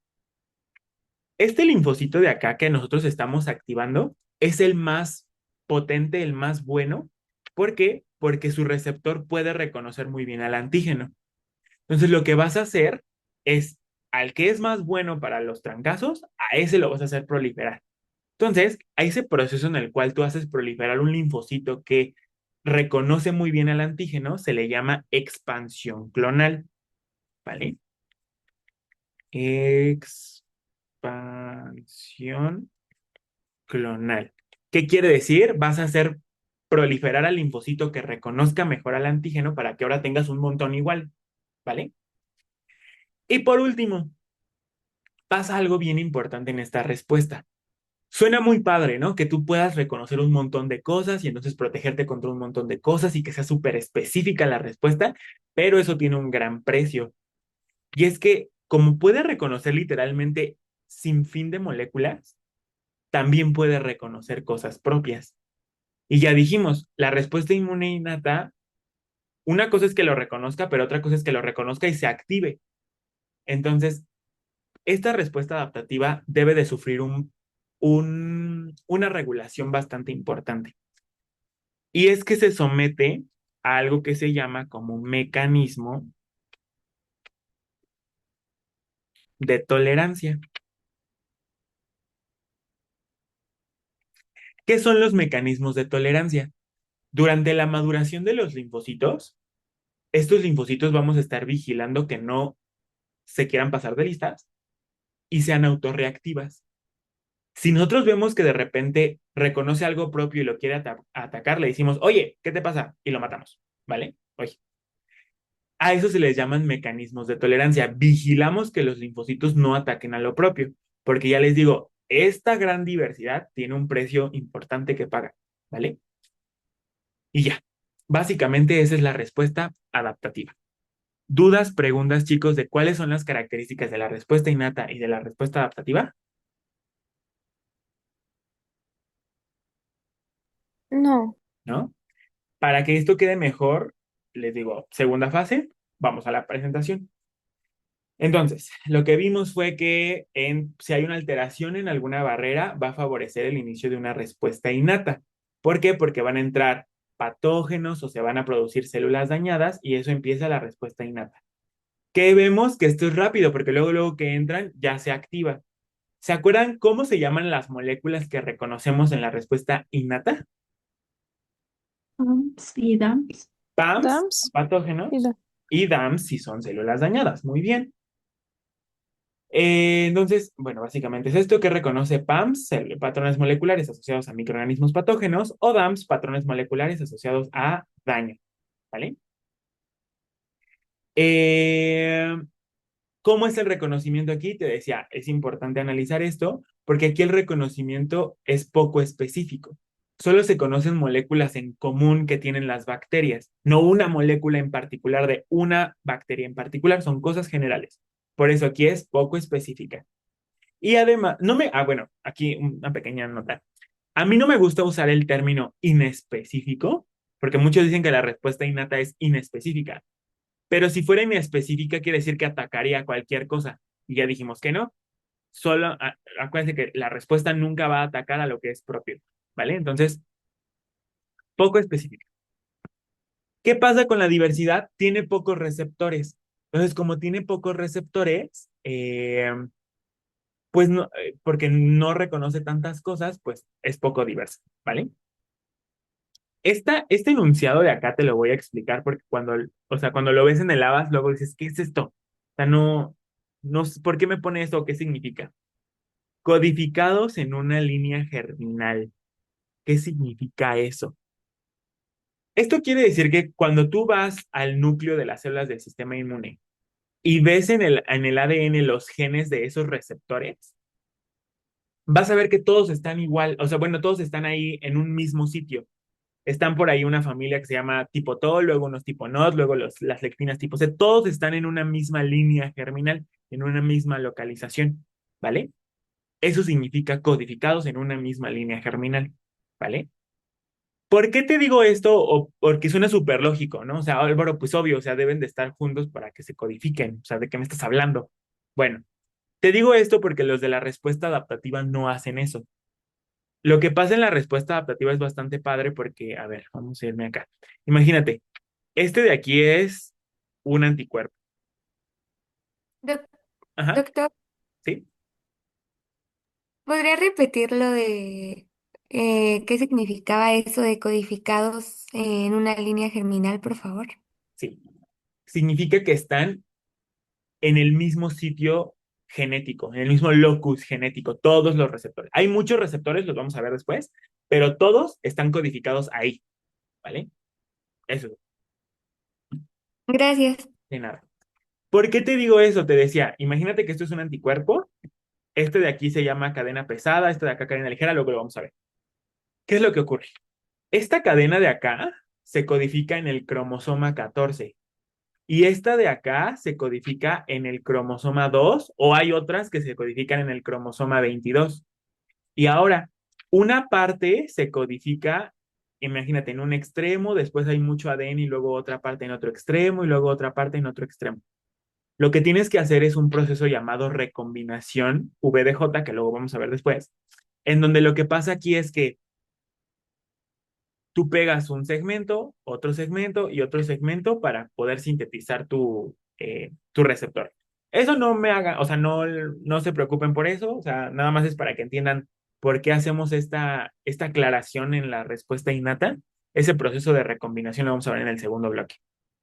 Este linfocito de acá que nosotros estamos activando es el más potente, el más bueno. ¿Por qué? Porque su receptor puede reconocer muy bien al antígeno. Entonces, lo que vas a hacer es al que es más bueno para los trancazos, a ese lo vas a hacer proliferar. Entonces, a ese proceso en el cual tú haces proliferar un linfocito que reconoce muy bien al antígeno, se le llama expansión clonal, ¿vale? Expansión clonal. ¿Qué quiere decir? Vas a hacer proliferar al linfocito que reconozca mejor al antígeno para que ahora tengas un montón igual, ¿vale? Y por último, pasa algo bien importante en esta respuesta. Suena muy padre, ¿no? Que tú puedas reconocer un montón de cosas y entonces protegerte contra un montón de cosas y que sea súper específica la respuesta, pero eso tiene un gran precio. Y es que como puede reconocer literalmente sin fin de moléculas, también puede reconocer cosas propias. Y ya dijimos, la respuesta inmune innata, una cosa es que lo reconozca, pero otra cosa es que lo reconozca y se active. Entonces, esta respuesta adaptativa debe de sufrir una regulación bastante importante. Y es que se somete a algo que se llama como mecanismo de tolerancia. ¿Qué son los mecanismos de tolerancia? Durante la maduración de los linfocitos, estos linfocitos vamos a estar vigilando que no se quieran pasar de listas y sean autorreactivas. Si nosotros vemos que de repente reconoce algo propio y lo quiere atacar, le decimos, oye, ¿qué te pasa? Y lo matamos, ¿vale? Oye, a eso se les llaman mecanismos de tolerancia. Vigilamos que los linfocitos no ataquen a lo propio, porque ya les digo, esta gran diversidad tiene un precio importante que pagar, ¿vale? Y ya, básicamente esa es la respuesta adaptativa. ¿Dudas, preguntas, chicos, de cuáles son las características de la respuesta innata y de la respuesta adaptativa? No. ¿No? Para que esto quede mejor, les digo, segunda fase, vamos a la presentación. Entonces, lo que vimos fue que si hay una alteración en alguna barrera, va a favorecer el inicio de una respuesta innata. ¿Por qué? Porque van a entrar patógenos o se van a producir células dañadas y eso empieza la respuesta innata. ¿Qué vemos? Que esto es rápido porque luego que entran ya se activa. ¿Se acuerdan cómo se llaman las moléculas que reconocemos en la respuesta innata? Pumps y dumps. PAMS, DAMS. patógenos, y DAMS si son células dañadas. Muy bien. Entonces, bueno, básicamente es esto que reconoce PAMS, patrones moleculares asociados a microorganismos patógenos, o DAMS, patrones moleculares asociados a daño, ¿vale? Eh, ¿Cómo es el reconocimiento aquí? Te decía, es importante analizar esto porque aquí el reconocimiento es poco específico. Solo se conocen moléculas en común que tienen las bacterias, no una molécula en particular de una bacteria en particular, son cosas generales. Por eso aquí es poco específica. Y además, bueno, aquí una pequeña nota. A mí no me gusta usar el término inespecífico, porque muchos dicen que la respuesta innata es inespecífica. Pero si fuera inespecífica, quiere decir que atacaría cualquier cosa. Y ya dijimos que no. Solo, acuérdense que la respuesta nunca va a atacar a lo que es propio, ¿vale? Entonces, poco específica. ¿Qué pasa con la diversidad? Tiene pocos receptores. Entonces, como tiene pocos receptores, pues no, porque no reconoce tantas cosas, pues es poco diversa, ¿vale? Este enunciado de acá te lo voy a explicar porque o sea, cuando lo ves en el ABAS, luego dices, ¿qué es esto? O sea, no sé, ¿por qué me pone esto? ¿Qué significa? Codificados en una línea germinal. ¿Qué significa eso? Esto quiere decir que cuando tú vas al núcleo de las células del sistema inmune y ves en el ADN los genes de esos receptores, vas a ver que todos están igual, o sea, bueno, todos están ahí en un mismo sitio. Están por ahí una familia que se llama tipo TOL, luego unos tipo NOT, luego las lectinas tipo C, todos están en una misma línea germinal, en una misma localización, ¿vale? Eso significa codificados en una misma línea germinal, ¿vale? ¿Por qué te digo esto? Porque suena súper lógico, ¿no? O sea, Álvaro, pues obvio, o sea, deben de estar juntos para que se codifiquen, o sea, ¿de qué me estás hablando? Bueno, te digo esto porque los de la respuesta adaptativa no hacen eso. Lo que pasa en la respuesta adaptativa es bastante padre porque, a ver, vamos a irme acá. Imagínate, este de aquí es un anticuerpo. Doc- Ajá, Doctor, ¿sí? ¿podría repetir lo de qué significaba eso de codificados en una línea germinal, por favor? Sí. Significa que están en el mismo sitio genético, en el mismo locus genético, todos los receptores. Hay muchos receptores, los vamos a ver después, pero todos están codificados ahí, ¿vale? Eso, Gracias. de nada. ¿Por qué te digo eso? Te decía, imagínate que esto es un anticuerpo Este de aquí se llama cadena pesada, este de acá cadena ligera, luego lo vamos a ver. ¿Qué es lo que ocurre? Esta cadena de acá se codifica en el cromosoma 14 y esta de acá se codifica en el cromosoma 2 o hay otras que se codifican en el cromosoma 22. Y ahora, una parte se codifica, imagínate, en un extremo, después hay mucho ADN y luego otra parte en otro extremo y luego otra parte en otro extremo. Lo que tienes que hacer es un proceso llamado recombinación, VDJ, que luego vamos a ver después, en donde lo que pasa aquí es que tú pegas un segmento, otro segmento y otro segmento para poder sintetizar tu receptor. Eso no me haga, o sea, no se preocupen por eso, o sea, nada más es para que entiendan por qué hacemos esta aclaración en la respuesta innata. Ese proceso de recombinación lo vamos a ver en el segundo bloque.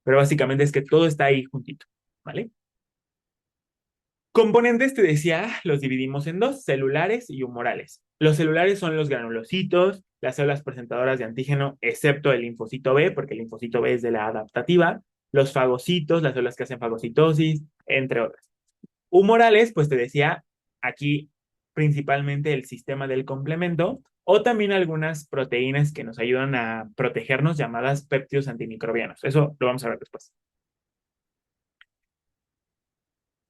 Pero básicamente es que todo está ahí juntito, ¿vale? Componentes, te decía, los dividimos en dos, celulares y humorales. Los celulares son los granulocitos, las células presentadoras de antígeno, excepto el linfocito B, porque el linfocito B es de la adaptativa, los fagocitos, las células que hacen fagocitosis, entre otras. Humorales, pues te decía, aquí principalmente el sistema del complemento, o también algunas proteínas que nos ayudan a protegernos, llamadas péptidos antimicrobianos. Eso lo vamos a ver después.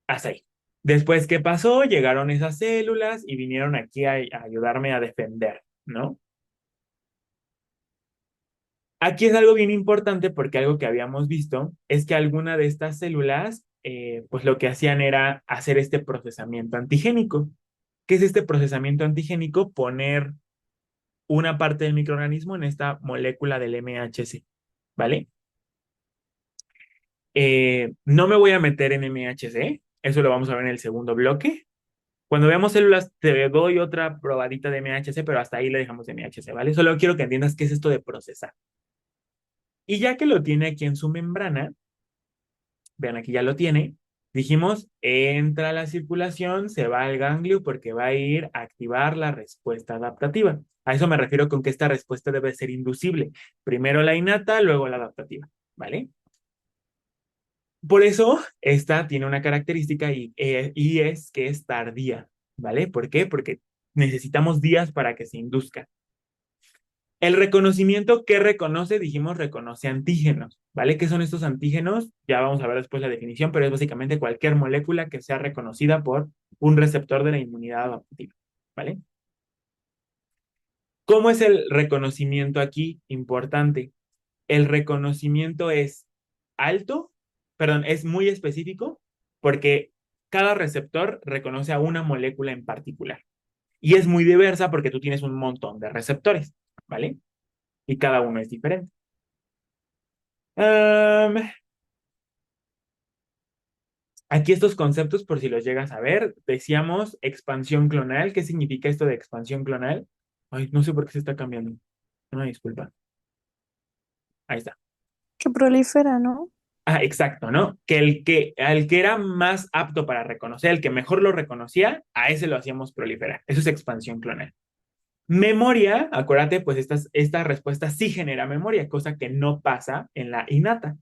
Hasta ahí. Después, ¿qué pasó? Llegaron esas células y vinieron aquí a ayudarme a defender, ¿no? Aquí es algo bien importante porque algo que habíamos visto es que alguna de estas células, pues lo que hacían era hacer este procesamiento antigénico. ¿Qué es este procesamiento antigénico? Poner una parte del microorganismo en esta molécula del MHC, ¿vale? No me voy a meter en MHC, eso lo vamos a ver en el segundo bloque. Cuando veamos células, te doy otra probadita de MHC, pero hasta ahí le dejamos de MHC, ¿vale? Solo quiero que entiendas qué es esto de procesar. Y ya que lo tiene aquí en su membrana, vean aquí ya lo tiene, dijimos, entra a la circulación, se va al ganglio porque va a ir a activar la respuesta adaptativa. A eso me refiero con que esta respuesta debe ser inducible. Primero la innata, luego la adaptativa, ¿vale? Por eso, esta tiene una característica y es que es tardía, ¿vale? ¿Por qué? Porque necesitamos días para que se induzca. El reconocimiento, ¿qué reconoce? Dijimos, reconoce antígenos, ¿vale? ¿Qué son estos antígenos? Ya vamos a ver después la definición, pero es básicamente cualquier molécula que sea reconocida por un receptor de la inmunidad adaptativa, ¿vale? ¿Cómo es el reconocimiento aquí? Importante. El reconocimiento es alto, perdón, es muy específico porque cada receptor reconoce a una molécula en particular. Y es muy diversa porque tú tienes un montón de receptores, ¿vale? Y cada uno es diferente. Am, aquí estos conceptos, por si los llegas a ver, decíamos expansión clonal. ¿Qué significa esto de expansión clonal? Ay, no sé por qué se está cambiando. Una disculpa. Ahí está. Que prolifera, ¿no? Ah, exacto, ¿no? Al que era más apto para reconocer, el que mejor lo reconocía, a ese lo hacíamos proliferar. Eso es expansión clonal. Memoria, acuérdate, pues esta respuesta sí genera memoria, cosa que no pasa en la innata.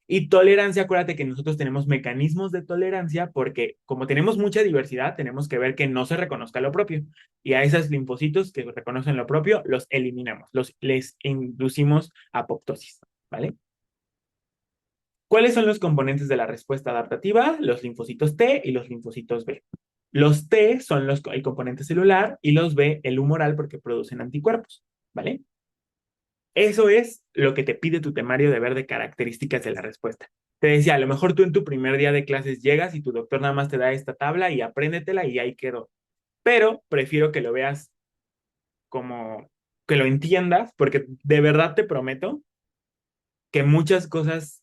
Y tolerancia, acuérdate que nosotros tenemos mecanismos de tolerancia porque como tenemos mucha diversidad, tenemos que ver que no se reconozca lo propio. Y a esos linfocitos que reconocen lo propio, los eliminamos, les inducimos apoptosis, ¿vale? ¿Cuáles son los componentes de la respuesta adaptativa? Los linfocitos T y los linfocitos B. Los T son el componente celular y los B el humoral porque producen anticuerpos, ¿vale? Eso es lo que te pide tu temario de ver de características de la respuesta. Te decía, a lo mejor tú en tu primer día de clases llegas y tu doctor nada más te da esta tabla y apréndetela y ahí quedó. Pero prefiero que lo veas como que lo entiendas porque de verdad te prometo que muchas cosas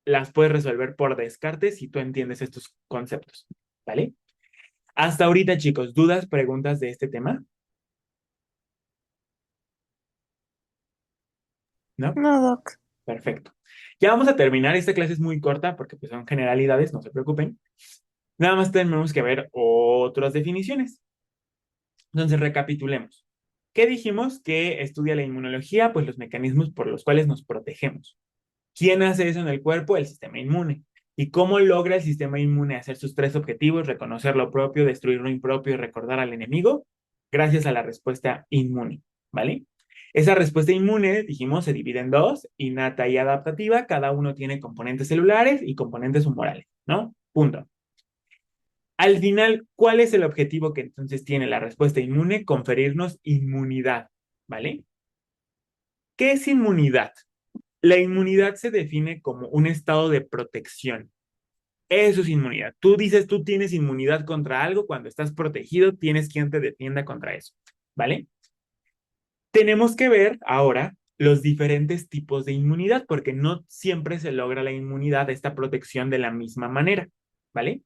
las puedes resolver por descarte si tú entiendes estos conceptos, ¿vale? Hasta ahorita, chicos, ¿dudas, preguntas de este tema? ¿No? No, Doc. Perfecto. Ya vamos a terminar. Esta clase es muy corta porque pues, son generalidades, no se preocupen. Nada más tenemos que ver otras definiciones. Entonces, recapitulemos. ¿Qué dijimos? Que estudia la inmunología, pues los mecanismos por los cuales nos protegemos. ¿Quién hace eso en el cuerpo? El sistema inmune. ¿Y cómo logra el sistema inmune hacer sus tres objetivos? Reconocer lo propio, destruir lo impropio y recordar al enemigo, gracias a la respuesta inmune, ¿vale? Esa respuesta inmune, dijimos, se divide en dos, innata y adaptativa. Cada uno tiene componentes celulares y componentes humorales, ¿no? Punto. Al final, ¿cuál es el objetivo que entonces tiene la respuesta inmune? Conferirnos inmunidad, ¿vale? ¿Qué es inmunidad? La inmunidad se define como un estado de protección. Eso es inmunidad. Tú dices, tú tienes inmunidad contra algo, cuando estás protegido, tienes quien te defienda contra eso, ¿vale? Tenemos que ver ahora los diferentes tipos de inmunidad, porque no siempre se logra la inmunidad, esta protección de la misma manera, ¿vale?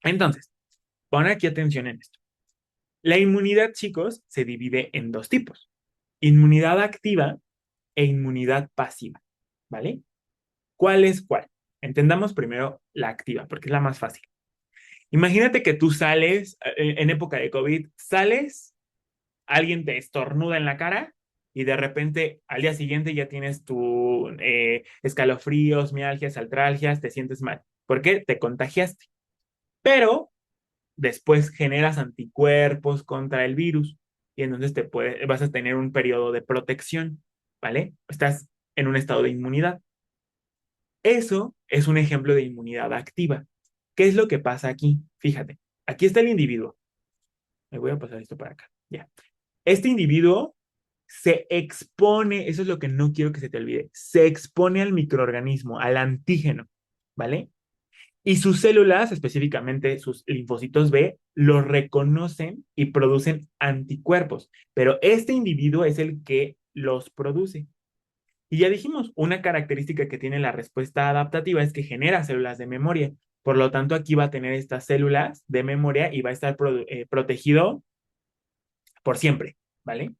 Entonces, pon aquí atención en esto. La inmunidad, chicos, se divide en dos tipos: inmunidad activa e inmunidad pasiva, ¿vale? ¿Cuál es cuál? Entendamos primero la activa, porque es la más fácil. Imagínate que tú sales, en época de COVID, sales, alguien te estornuda en la cara y de repente al día siguiente ya tienes tu escalofríos, mialgias, artralgias, te sientes mal. ¿Por qué? Te contagiaste. Pero después generas anticuerpos contra el virus y entonces vas a tener un periodo de protección, ¿vale? Estás en un estado de inmunidad. Eso es un ejemplo de inmunidad activa. ¿Qué es lo que pasa aquí? Fíjate, aquí está el individuo. Me voy a pasar esto para acá. Ya. Este individuo se expone, eso es lo que no quiero que se te olvide, se expone al microorganismo, al antígeno, ¿vale? Y sus células, específicamente sus linfocitos B, lo reconocen y producen anticuerpos, pero este individuo es el que los produce. Y ya dijimos, una característica que tiene la respuesta adaptativa es que genera células de memoria. Por lo tanto, aquí va a tener estas células de memoria y va a estar protegido por siempre, ¿vale?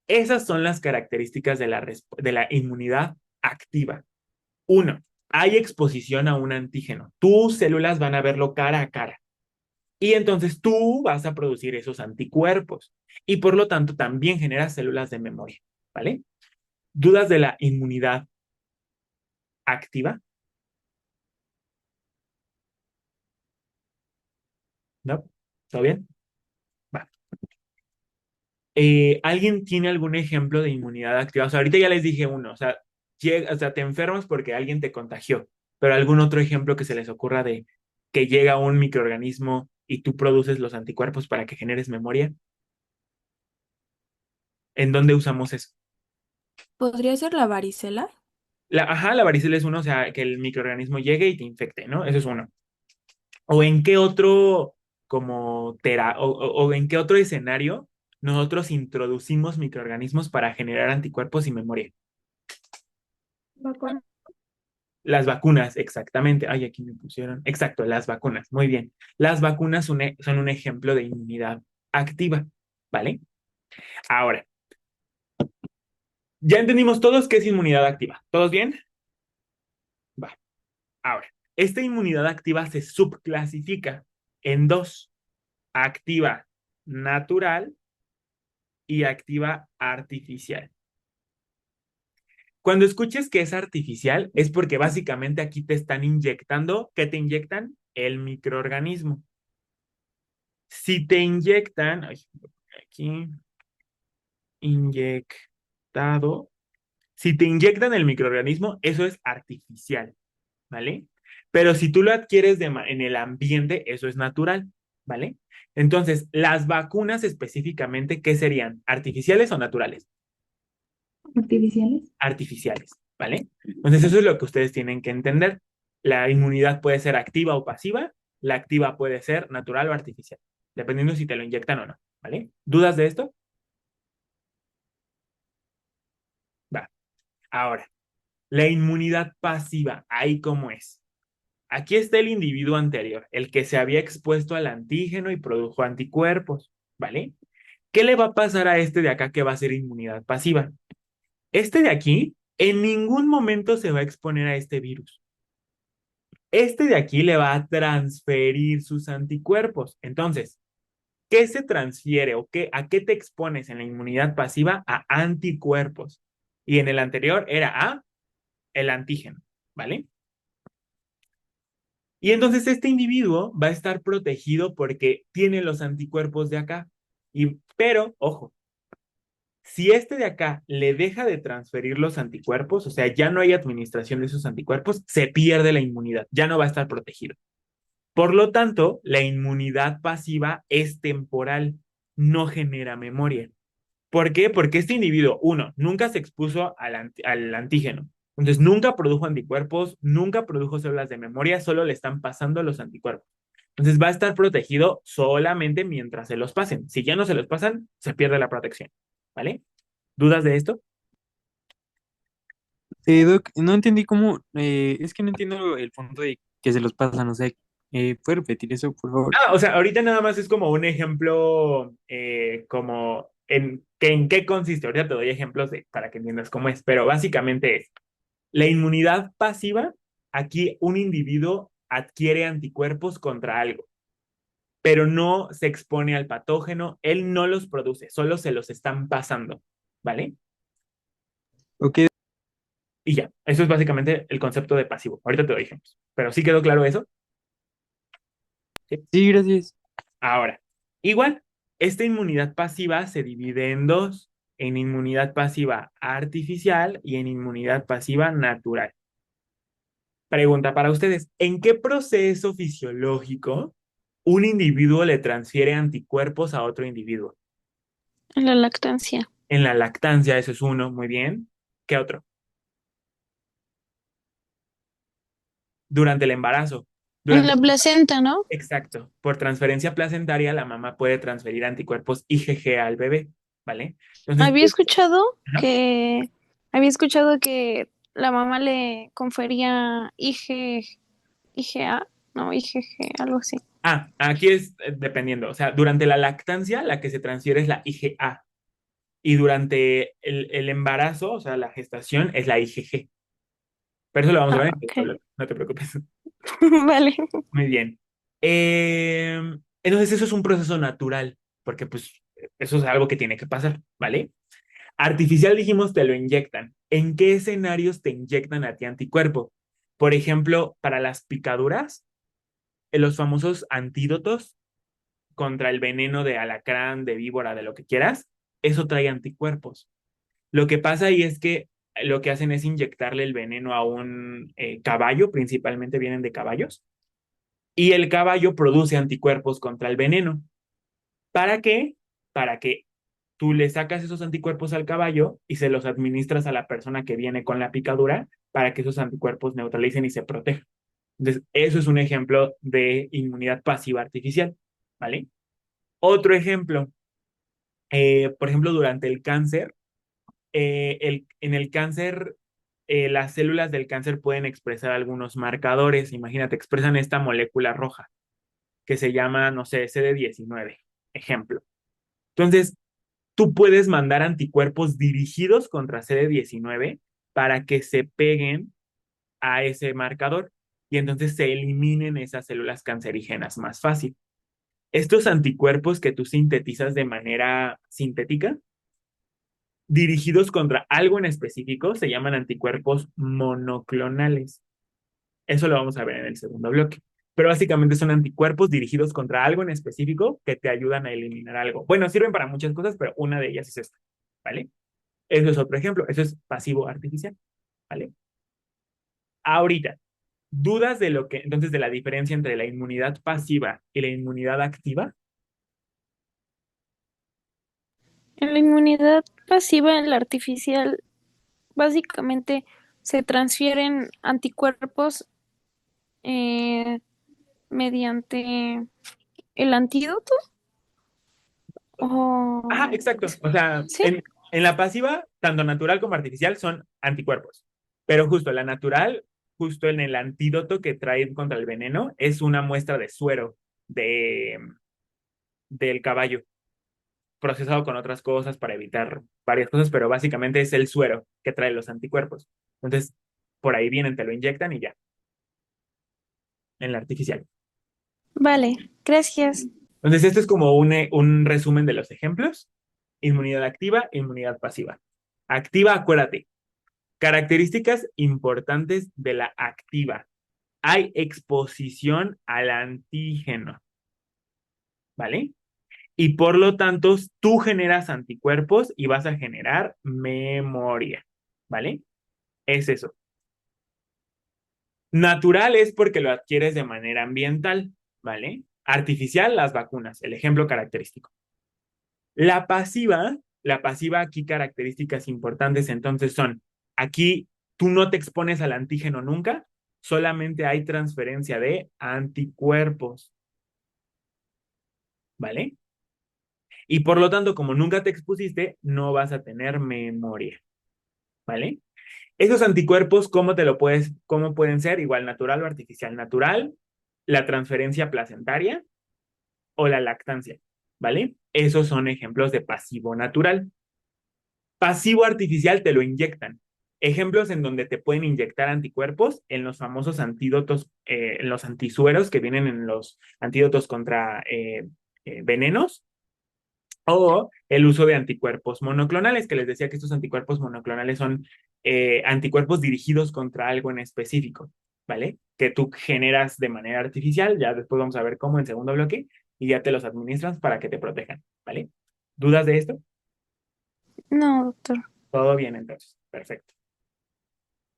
Esas son las características de la inmunidad activa. Uno, hay exposición a un antígeno. Tus células van a verlo cara a cara. Y entonces tú vas a producir esos anticuerpos. Y por lo tanto también generas células de memoria, ¿vale? ¿Dudas de la inmunidad activa? ¿No? ¿Todo bien? Va. ¿Alguien tiene algún ejemplo de inmunidad activa? O sea, ahorita ya les dije uno. O sea, te enfermas porque alguien te contagió. Pero algún otro ejemplo que se les ocurra de que llega un microorganismo y tú produces los anticuerpos para que generes memoria. ¿En dónde usamos eso? ¿Podría ser la varicela? La varicela es uno, o sea, que el microorganismo llegue y te infecte, ¿no? Eso es uno. ¿O en qué otro, o en qué otro escenario nosotros introducimos microorganismos para generar anticuerpos y memoria? Vacuna. Las vacunas, exactamente. Ay, aquí me pusieron. Exacto, las vacunas. Muy bien. Las vacunas son un ejemplo de inmunidad activa, ¿vale? Ahora, ya entendimos todos qué es inmunidad activa. ¿Todos bien? Va. Ahora, esta inmunidad activa se subclasifica en dos: activa natural y activa artificial. Cuando escuches que es artificial, es porque básicamente aquí te están inyectando, ¿qué te inyectan? El microorganismo. Si te inyectan, ay, aquí, inyectado, si te inyectan el microorganismo, eso es artificial, ¿vale? Pero si tú lo adquieres en el ambiente, eso es natural, ¿vale? Entonces, las vacunas específicamente, ¿qué serían? ¿Artificiales o naturales? Artificiales. Artificiales, ¿vale? Entonces, eso es lo que ustedes tienen que entender. La inmunidad puede ser activa o pasiva, la activa puede ser natural o artificial, dependiendo si te lo inyectan o no, ¿vale? ¿Dudas de esto? Va. Ahora, la inmunidad pasiva, ¿ahí cómo es? Aquí está el individuo anterior, el que se había expuesto al antígeno y produjo anticuerpos, ¿vale? ¿Qué le va a pasar a este de acá que va a ser inmunidad pasiva? Este de aquí en ningún momento se va a exponer a este virus. Este de aquí le va a transferir sus anticuerpos. Entonces, ¿qué se transfiere o a qué te expones en la inmunidad pasiva? A anticuerpos. Y en el anterior era a el antígeno, ¿vale? Y entonces este individuo va a estar protegido porque tiene los anticuerpos de acá. Pero, ojo, si este de acá le deja de transferir los anticuerpos, o sea, ya no hay administración de esos anticuerpos, se pierde la inmunidad, ya no va a estar protegido. Por lo tanto, la inmunidad pasiva es temporal, no genera memoria. ¿Por qué? Porque este individuo, uno, nunca se expuso al antígeno. Entonces, nunca produjo anticuerpos, nunca produjo células de memoria, solo le están pasando los anticuerpos. Entonces, va a estar protegido solamente mientras se los pasen. Si ya no se los pasan, se pierde la protección. ¿Vale? ¿Dudas de esto? Doc, no entendí cómo, es que no entiendo el punto de que se los pasan, o sea, ¿puede repetir eso, por favor? O sea, ahorita nada más es como un ejemplo, como en qué consiste. Ahorita te doy ejemplos para que entiendas cómo es, pero básicamente es la inmunidad pasiva. Aquí un individuo adquiere anticuerpos contra algo, pero no se expone al patógeno, él no los produce, solo se los están pasando, ¿vale? Ok, Y ya, eso es básicamente el concepto de pasivo. Ahorita te doy ejemplos, pero ¿sí quedó claro eso? ¿Sí? sí, gracias. Ahora, igual, esta inmunidad pasiva se divide en dos, en inmunidad pasiva artificial y en inmunidad pasiva natural. Pregunta para ustedes, ¿en qué proceso fisiológico un individuo le transfiere anticuerpos a otro individuo? En la lactancia. En la lactancia, eso es uno, muy bien. ¿Qué otro? Durante el embarazo. En Durante la placenta, ¿no? Exacto. Por transferencia placentaria, la mamá puede transferir anticuerpos IgG al bebé, ¿vale? Entonces, Había escuchado ajá. que había escuchado que la mamá le confería IgA, no, IgG, algo así. Aquí es dependiendo. O sea, durante la lactancia, la que se transfiere es la IgA. Y durante el embarazo, o sea, la gestación, es la IgG. Pero eso lo vamos a ver en el Ok. otro bloque, no te preocupes. Vale. Muy bien. Entonces, eso es un proceso natural, porque pues eso es algo que tiene que pasar, ¿vale? Artificial, dijimos, te lo inyectan. ¿En qué escenarios te inyectan a ti anticuerpo? Por ejemplo, para las picaduras, en los famosos antídotos contra el veneno de alacrán, de víbora, de lo que quieras, eso trae anticuerpos. Lo que pasa ahí es que lo que hacen es inyectarle el veneno a un caballo, principalmente vienen de caballos, y el caballo produce anticuerpos contra el veneno. ¿Para qué? Para que tú le sacas esos anticuerpos al caballo y se los administras a la persona que viene con la picadura para que esos anticuerpos neutralicen y se protejan. Entonces, eso es un ejemplo de inmunidad pasiva artificial, ¿vale? Otro ejemplo, por ejemplo, durante el cáncer, en el cáncer, las células del cáncer pueden expresar algunos marcadores. Imagínate, expresan esta molécula roja que se llama, no sé, CD19, ejemplo. Entonces, tú puedes mandar anticuerpos dirigidos contra CD19 para que se peguen a ese marcador y entonces se eliminen esas células cancerígenas más fácil. Estos anticuerpos que tú sintetizas de manera sintética, dirigidos contra algo en específico, se llaman anticuerpos monoclonales. Eso lo vamos a ver en el segundo bloque. Pero básicamente son anticuerpos dirigidos contra algo en específico que te ayudan a eliminar algo. Bueno, sirven para muchas cosas, pero una de ellas es esta, ¿vale? Eso es otro ejemplo. Eso es pasivo artificial, ¿vale? Ahorita, ¿dudas de lo que, entonces, de la diferencia entre la inmunidad pasiva y la inmunidad activa? En la inmunidad pasiva, en la artificial, básicamente se transfieren anticuerpos eh, mediante el antídoto. Ajá, O exacto. O sea, sí, en la pasiva, tanto natural como artificial, son anticuerpos. Pero justo la natural, justo en el antídoto que trae contra el veneno, es una muestra de suero de, del caballo, procesado con otras cosas para evitar varias cosas, pero básicamente es el suero que trae los anticuerpos. Entonces, por ahí vienen, te lo inyectan y ya, en la artificial. vale, gracias. Entonces, esto es como un resumen de los ejemplos. Inmunidad activa, inmunidad pasiva. Activa, acuérdate, características importantes de la activa. hay exposición al antígeno, ¿vale? Y por lo tanto, tú generas anticuerpos y vas a generar memoria, ¿vale? Es eso. Natural es porque lo adquieres de manera ambiental, ¿vale? Artificial, las vacunas, el ejemplo característico. La pasiva aquí características importantes entonces son, aquí tú no te expones al antígeno nunca, solamente hay transferencia de anticuerpos, ¿vale? Y por lo tanto, como nunca te expusiste, no vas a tener memoria, ¿vale? Esos anticuerpos, cómo pueden ser? Igual natural o artificial. Natural, la transferencia placentaria o la lactancia, ¿vale? Esos son ejemplos de pasivo natural. Pasivo artificial te lo inyectan. Ejemplos en donde te pueden inyectar anticuerpos en los famosos antídotos, en los antisueros que vienen en los antídotos contra venenos, o el uso de anticuerpos monoclonales, que les decía que estos anticuerpos monoclonales son anticuerpos dirigidos contra algo en específico, ¿vale? Que tú generas de manera artificial, ya después vamos a ver cómo en segundo bloque, y ya te los administras para que te protejan, ¿vale? ¿Dudas de esto? No, doctor. Todo bien entonces, perfecto.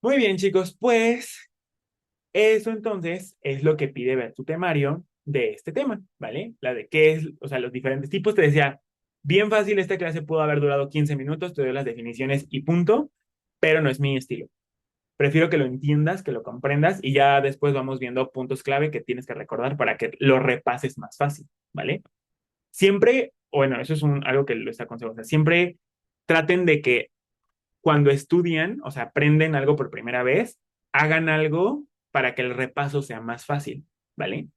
Muy bien, chicos, pues eso entonces es lo que pide ver tu temario de este tema, ¿vale? La de qué es, o sea, los diferentes tipos. Te decía, bien fácil, esta clase pudo haber durado 15 minutos, te doy las definiciones y punto, pero no es mi estilo. Prefiero que lo entiendas, que lo comprendas y ya después vamos viendo puntos clave que tienes que recordar para que lo repases más fácil, ¿vale? Siempre, bueno, eso es algo que les aconsejo, o sea, siempre traten de que cuando estudian, o sea, aprenden algo por primera vez, hagan algo para que el repaso sea más fácil, ¿vale?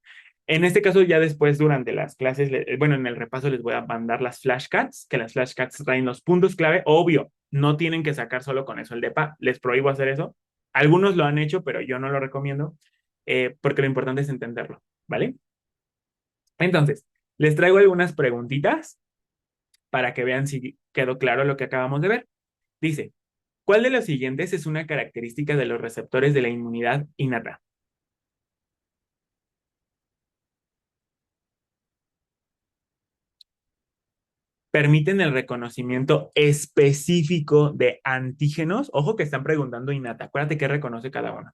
En este caso, ya después, durante las clases, bueno, en el repaso les voy a mandar las flashcards, que las flashcards traen los puntos clave. Obvio, no tienen que sacar solo con eso el DEPA, les prohíbo hacer eso. Algunos lo han hecho, pero yo no lo recomiendo, porque lo importante es entenderlo, ¿vale? Entonces, les traigo algunas preguntitas para que vean si quedó claro lo que acabamos de ver. Dice, ¿cuál de los siguientes es una característica de los receptores de la inmunidad innata? Permiten el reconocimiento específico de antígenos. Ojo que están preguntando innata. Acuérdate qué reconoce cada uno.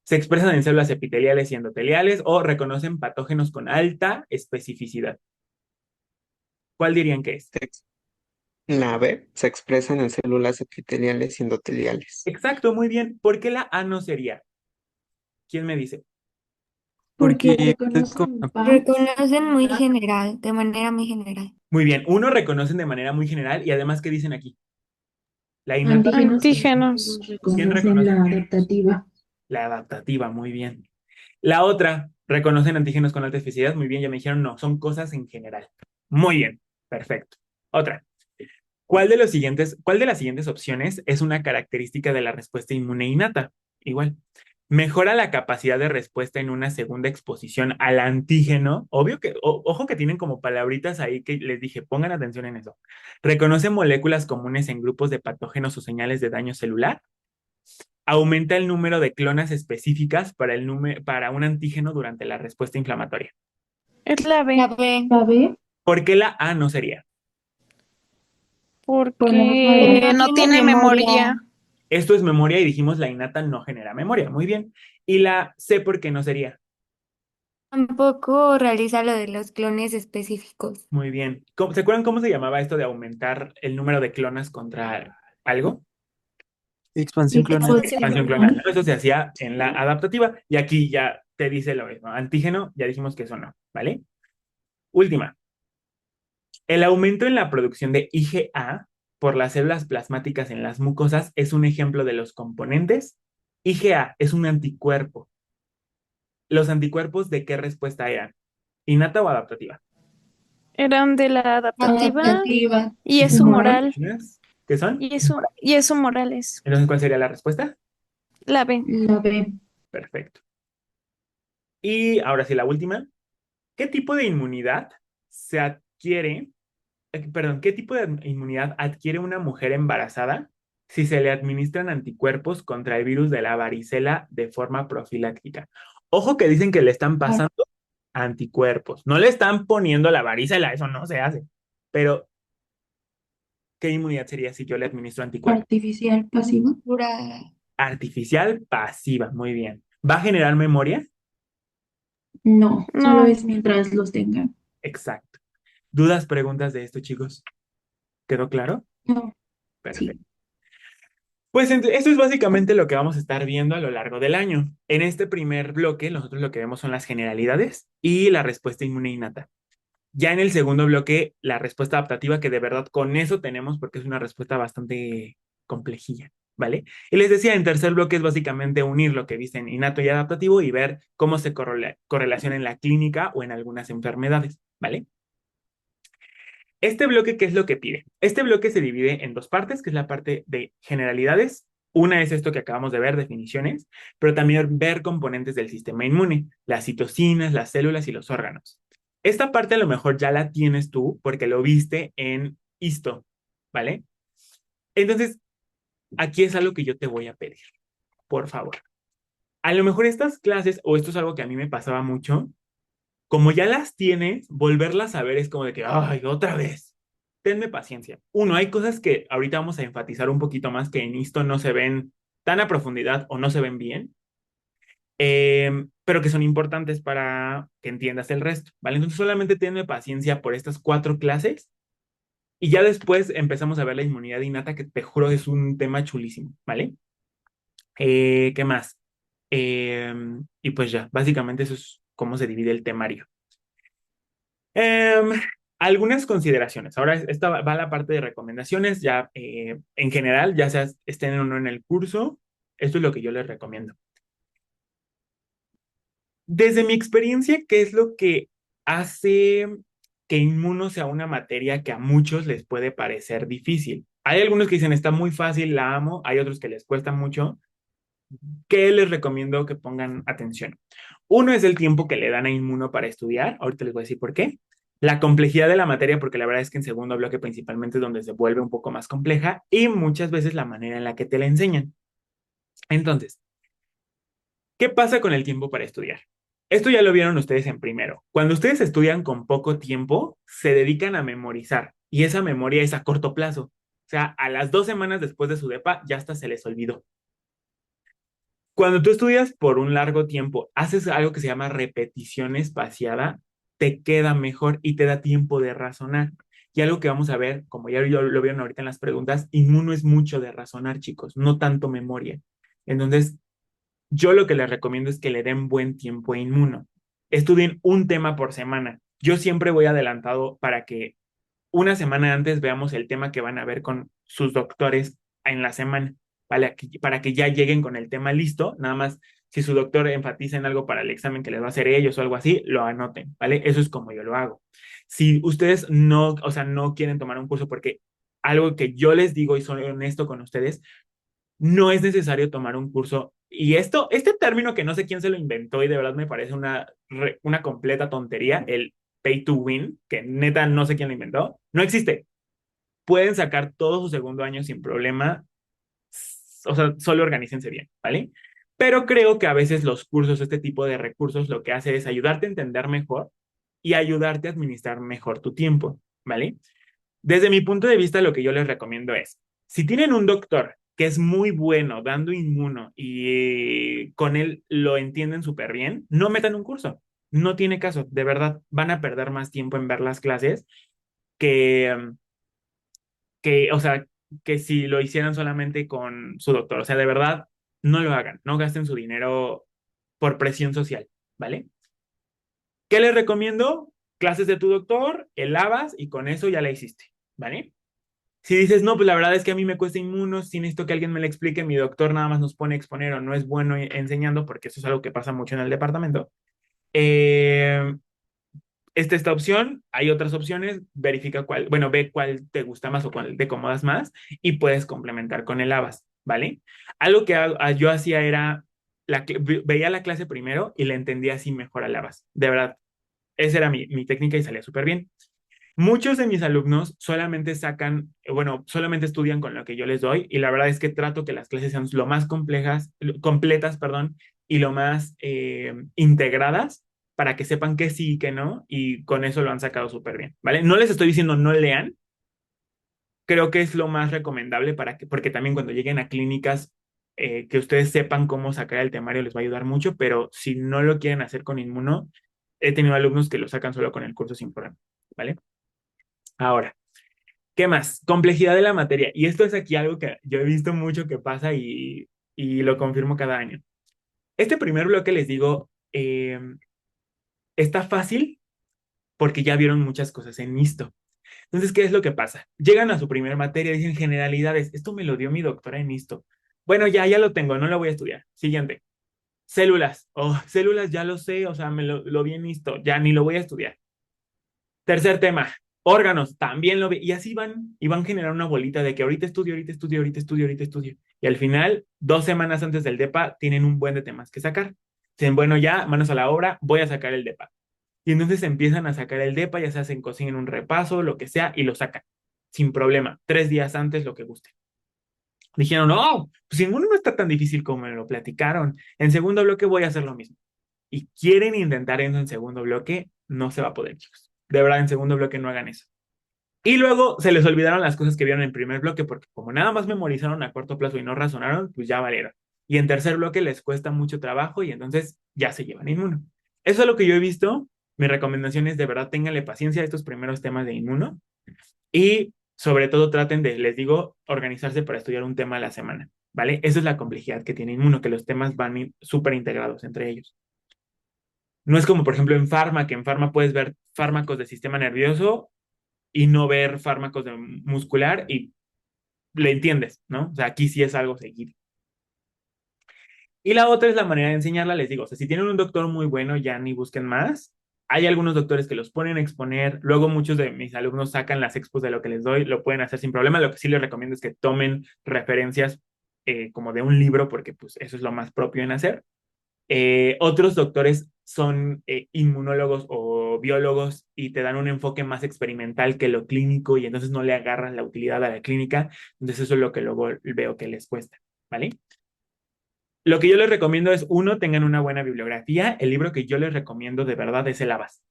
Se expresan en células epiteliales y endoteliales o reconocen patógenos con alta especificidad. ¿Cuál dirían que es? La B se expresan en células epiteliales y endoteliales. Exacto, muy bien. ¿Por qué la A no sería? ¿Quién me dice? Porque Porque reconocen PAM. Reconocen muy general, de manera muy general. Muy bien. Uno reconocen de manera muy general y además, ¿qué dicen aquí? La innata. Antígenos. ¿Quién Reconocen reconoce? la adaptativa. La adaptativa, muy bien. La otra, reconocen antígenos con alta especificidad. Muy bien, ya me dijeron, no, son cosas en general. Muy bien, perfecto. Otra, cuál de las siguientes opciones es una característica de la respuesta inmune innata? Igual, mejora la capacidad de respuesta en una segunda exposición al antígeno. Obvio que, ojo que tienen como palabritas ahí que les dije, pongan atención en eso. Reconoce moléculas comunes en grupos de patógenos o señales de daño celular. Aumenta el número de clonas específicas para un antígeno durante la respuesta inflamatoria. Es la B. La B. La B, ¿Por qué la A no sería? por la Porque memoria. no tiene memoria. Esto es memoria y dijimos la innata no genera memoria. Muy bien. Y la C, ¿por qué no sería? Tampoco realiza lo de los clones específicos. Muy bien. ¿Se acuerdan cómo se llamaba esto de aumentar el número de clonas contra algo? expansión clonal. Expansión clonal, ¿no? Eso se hacía en la adaptativa y aquí ya te dice lo mismo. Antígeno, ya dijimos que eso no, ¿vale? Última. El aumento en la producción de IgA por las células plasmáticas en las mucosas es un ejemplo de los componentes. IgA es un anticuerpo. ¿Los anticuerpos de qué respuesta eran? ¿Innata o adaptativa? Eran de la adaptativa Adaptativa. y es humoral. ¿Qué son? Y es humorales. Entonces, ¿cuál sería la respuesta? La B. La B, Perfecto. Y ahora sí, la última. ¿Qué tipo de inmunidad se adquiere? Perdón, ¿qué tipo de inmunidad adquiere una mujer embarazada si se le administran anticuerpos contra el virus de la varicela de forma profiláctica? Ojo que dicen que le están pasando anticuerpos. No le están poniendo la varicela, eso no se hace. Pero, ¿qué inmunidad sería si yo le administro anticuerpos? Artificial pasivo. Pura. Artificial pasiva, muy bien. ¿Va a generar memoria? No, solo No, es mientras los tengan. Exacto. ¿Dudas, preguntas de esto, chicos? ¿Quedó claro? No, Perfecto. sí. Pues esto es básicamente lo que vamos a estar viendo a lo largo del año. En este primer bloque, nosotros lo que vemos son las generalidades y la respuesta inmune innata. Ya en el segundo bloque, la respuesta adaptativa, que de verdad con eso tenemos, porque es una respuesta bastante complejilla, ¿vale? Y les decía, en tercer bloque es básicamente unir lo que viste en innato y adaptativo y ver cómo se correlaciona en la clínica o en algunas enfermedades, ¿vale? Este bloque, ¿qué es lo que pide? Este bloque se divide en dos partes, que es la parte de generalidades. Una es esto que acabamos de ver, definiciones, pero también ver componentes del sistema inmune, las citocinas, las células y los órganos. Esta parte a lo mejor ya la tienes tú porque lo viste en histo, ¿vale? Entonces, aquí es algo que yo te voy a pedir, por favor. A lo mejor estas clases, o esto es algo que a mí me pasaba mucho, como ya las tienes, volverlas a ver es como de que, ay, otra vez. Tenme paciencia. Uno, hay cosas que ahorita vamos a enfatizar un poquito más que en esto no se ven tan a profundidad o no se ven bien, pero que son importantes para que entiendas el resto, ¿vale? Entonces solamente tenme paciencia por estas 4 clases y ya después empezamos a ver la inmunidad innata, que te juro es un tema chulísimo, ¿vale? ¿Qué más? Y pues ya, básicamente eso es cómo se divide el temario. Em, algunas consideraciones. Ahora esta va a la parte de recomendaciones. Ya en general, ya sea estén o no en el curso, esto es lo que yo les recomiendo. Desde mi experiencia, ¿qué es lo que hace que inmuno sea una materia que a muchos les puede parecer difícil? Hay algunos que dicen está muy fácil, la amo. Hay otros que les cuesta mucho. ¿Qué les recomiendo que pongan atención? Uno es el tiempo que le dan a Inmuno para estudiar. Ahorita les voy a decir por qué. La complejidad de la materia, porque la verdad es que en segundo bloque principalmente es donde se vuelve un poco más compleja y muchas veces la manera en la que te la enseñan. Entonces, ¿qué pasa con el tiempo para estudiar? Esto ya lo vieron ustedes en primero. Cuando ustedes estudian con poco tiempo, se dedican a memorizar y esa memoria es a corto plazo. O sea, a las 2 semanas después de su depa, ya hasta se les olvidó. Cuando tú estudias por un largo tiempo, haces algo que se llama repetición espaciada, te queda mejor y te da tiempo de razonar. Y algo que vamos a ver, como ya lo vieron ahorita en las preguntas, inmuno es mucho de razonar, chicos, no tanto memoria. Entonces, yo lo que les recomiendo es que le den buen tiempo a inmuno. Estudien un tema por semana. Yo siempre voy adelantado para que una semana antes veamos el tema que van a ver con sus doctores en la semana, para que ya lleguen con el tema listo, nada más si su doctor enfatiza en algo para el examen que les va a hacer ellos o algo así, lo anoten, ¿vale? Eso es como yo lo hago. Si ustedes no, o sea, no quieren tomar un curso porque algo que yo les digo y soy honesto con ustedes, no es necesario tomar un curso. Y este término que no sé quién se lo inventó y de verdad me parece una completa tontería, el pay to win, que neta no sé quién lo inventó, no existe. Pueden sacar todo su segundo año sin problema, o sea, solo organícense bien, ¿vale? Pero creo que a veces los cursos, este tipo de recursos, lo que hace es ayudarte a entender mejor y ayudarte a administrar mejor tu tiempo, ¿vale? Desde mi punto de vista, lo que yo les recomiendo es, si tienen un doctor que es muy bueno dando inmuno y con él lo entienden súper bien, no metan un curso. No tiene caso, de verdad, van a perder más tiempo en ver las clases que, o sea, que si lo hicieran solamente con su doctor. O sea, de verdad, no lo hagan, no gasten su dinero por presión social, ¿vale? ¿Qué les recomiendo? Clases de tu doctor, el lavas y con eso ya la hiciste, ¿vale? Si dices, no, pues la verdad es que a mí me cuesta inmuno, si necesito que alguien me lo explique, mi doctor nada más nos pone a exponer o no es bueno enseñando, porque eso es algo que pasa mucho en el departamento. Eh, esta opción, hay otras opciones, verifica cuál, bueno, ve cuál te gusta más o cuál te acomodas más y puedes complementar con el ABAS, ¿vale? Algo que yo hacía era, veía la clase primero y le entendía así mejor al ABAS, de verdad, esa era mi técnica y salía súper bien. Muchos de mis alumnos solamente sacan, bueno, solamente estudian con lo que yo les doy y la verdad es que trato que las clases sean lo más complejas, completas, perdón, y lo más integradas para que sepan que sí y que no, y con eso lo han sacado súper bien, ¿vale? No les estoy diciendo no lean, creo que es lo más recomendable para que, porque también cuando lleguen a clínicas, que ustedes sepan cómo sacar el temario les va a ayudar mucho, pero si no lo quieren hacer con Inmuno, he tenido alumnos que lo sacan solo con el curso sin problema, ¿vale? Ahora, ¿qué más? Complejidad de la materia. Y esto es aquí algo que yo he visto mucho que pasa y lo confirmo cada año. Este primer bloque les digo, está fácil porque ya vieron muchas cosas en ISTO. Entonces, ¿qué es lo que pasa? Llegan a su primer materia, dicen generalidades. Esto me lo dio mi doctora en ISTO. Bueno, ya lo tengo, no lo voy a estudiar. Siguiente. Células. Oh, células ya lo sé, o sea, lo vi en ISTO, ya ni lo voy a estudiar. Tercer tema, órganos, también lo vi. Y así van, y van a generar una bolita de que ahorita estudio, ahorita estudio, ahorita estudio, ahorita estudio. Y al final, 2 semanas antes del DEPA, tienen un buen de temas que sacar. Dicen, bueno, ya, manos a la obra, voy a sacar el DEPA. Y entonces empiezan a sacar el DEPA, ya se hacen, cocinan un repaso, lo que sea, y lo sacan. Sin problema. 3 días antes, lo que guste. Dijeron, no, pues ninguno no está tan difícil como me lo platicaron. En segundo bloque voy a hacer lo mismo. Y quieren intentar eso en segundo bloque, no se va a poder, chicos. De verdad, en segundo bloque no hagan eso. Y luego se les olvidaron las cosas que vieron en primer bloque, porque como nada más memorizaron a corto plazo y no razonaron, pues ya valieron. Y en tercer bloque les cuesta mucho trabajo y entonces ya se llevan inmuno. Eso es lo que yo he visto. Mi recomendación es de verdad ténganle paciencia a estos primeros temas de inmuno y sobre todo traten de, les digo, organizarse para estudiar un tema a la semana, ¿vale? Esa es la complejidad que tiene inmuno, que los temas van súper integrados entre ellos. No es como, por ejemplo, en farma, que en farma puedes ver fármacos de sistema nervioso y no ver fármacos de muscular y le entiendes, ¿no? O sea, aquí sí es algo seguido. Y la otra es la manera de enseñarla, les digo, o sea, si tienen un doctor muy bueno, ya ni busquen más. Hay algunos doctores que los ponen a exponer, luego muchos de mis alumnos sacan las expos de lo que les doy, lo pueden hacer sin problema. Lo que sí les recomiendo es que tomen referencias como de un libro, porque pues eso es lo más propio en hacer. Otros doctores son inmunólogos o biólogos y te dan un enfoque más experimental que lo clínico y entonces no le agarran la utilidad a la clínica. Entonces eso es lo que luego veo que les cuesta, ¿vale? Lo que yo les recomiendo es, uno, tengan una buena bibliografía. El libro que yo les recomiendo de verdad es el Abas.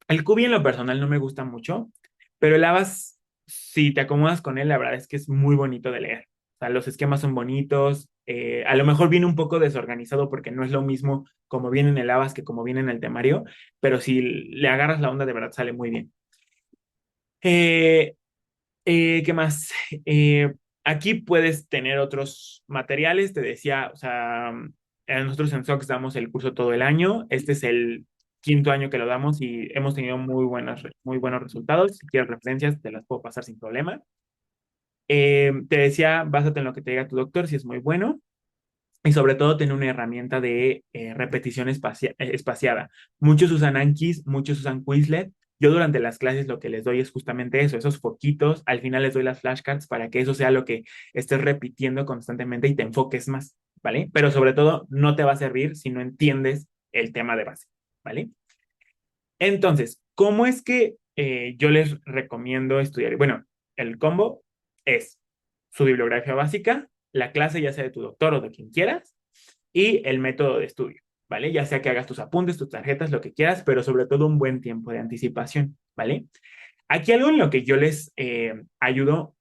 El Cubi en lo personal no me gusta mucho, pero el Abas, si te acomodas con él, la verdad es que es muy bonito de leer. O sea, los esquemas son bonitos, a lo mejor viene un poco desorganizado porque no es lo mismo como viene en el Abas que como viene en el temario, pero si le agarras la onda, de verdad sale muy bien. Eh, ¿Qué más? Aquí puedes tener otros materiales, te decía, o sea, nosotros en SOX damos el curso todo el año, este es el quinto año que lo damos y hemos tenido muy buenos resultados. Si quieres referencias, te las puedo pasar sin problema. Te decía, básate en lo que te diga tu doctor, si es muy bueno. Y sobre todo tener una herramienta de repetición espaciada. Muchos usan Anki, muchos usan Quizlet. Yo durante las clases lo que les doy es justamente eso, esos foquitos. Al final les doy las flashcards para que eso sea lo que estés repitiendo constantemente y te enfoques más, ¿vale? Pero sobre todo no te va a servir si no entiendes el tema de base, ¿vale? Entonces, ¿cómo es que yo les recomiendo estudiar? Bueno, el combo es su bibliografía básica, la clase ya sea de tu doctor o de quien quieras, y el método de estudio, ¿vale? Ya sea que hagas tus apuntes, tus tarjetas, lo que quieras, pero sobre todo un buen tiempo de anticipación, ¿vale? Aquí algo en lo que yo les ayudo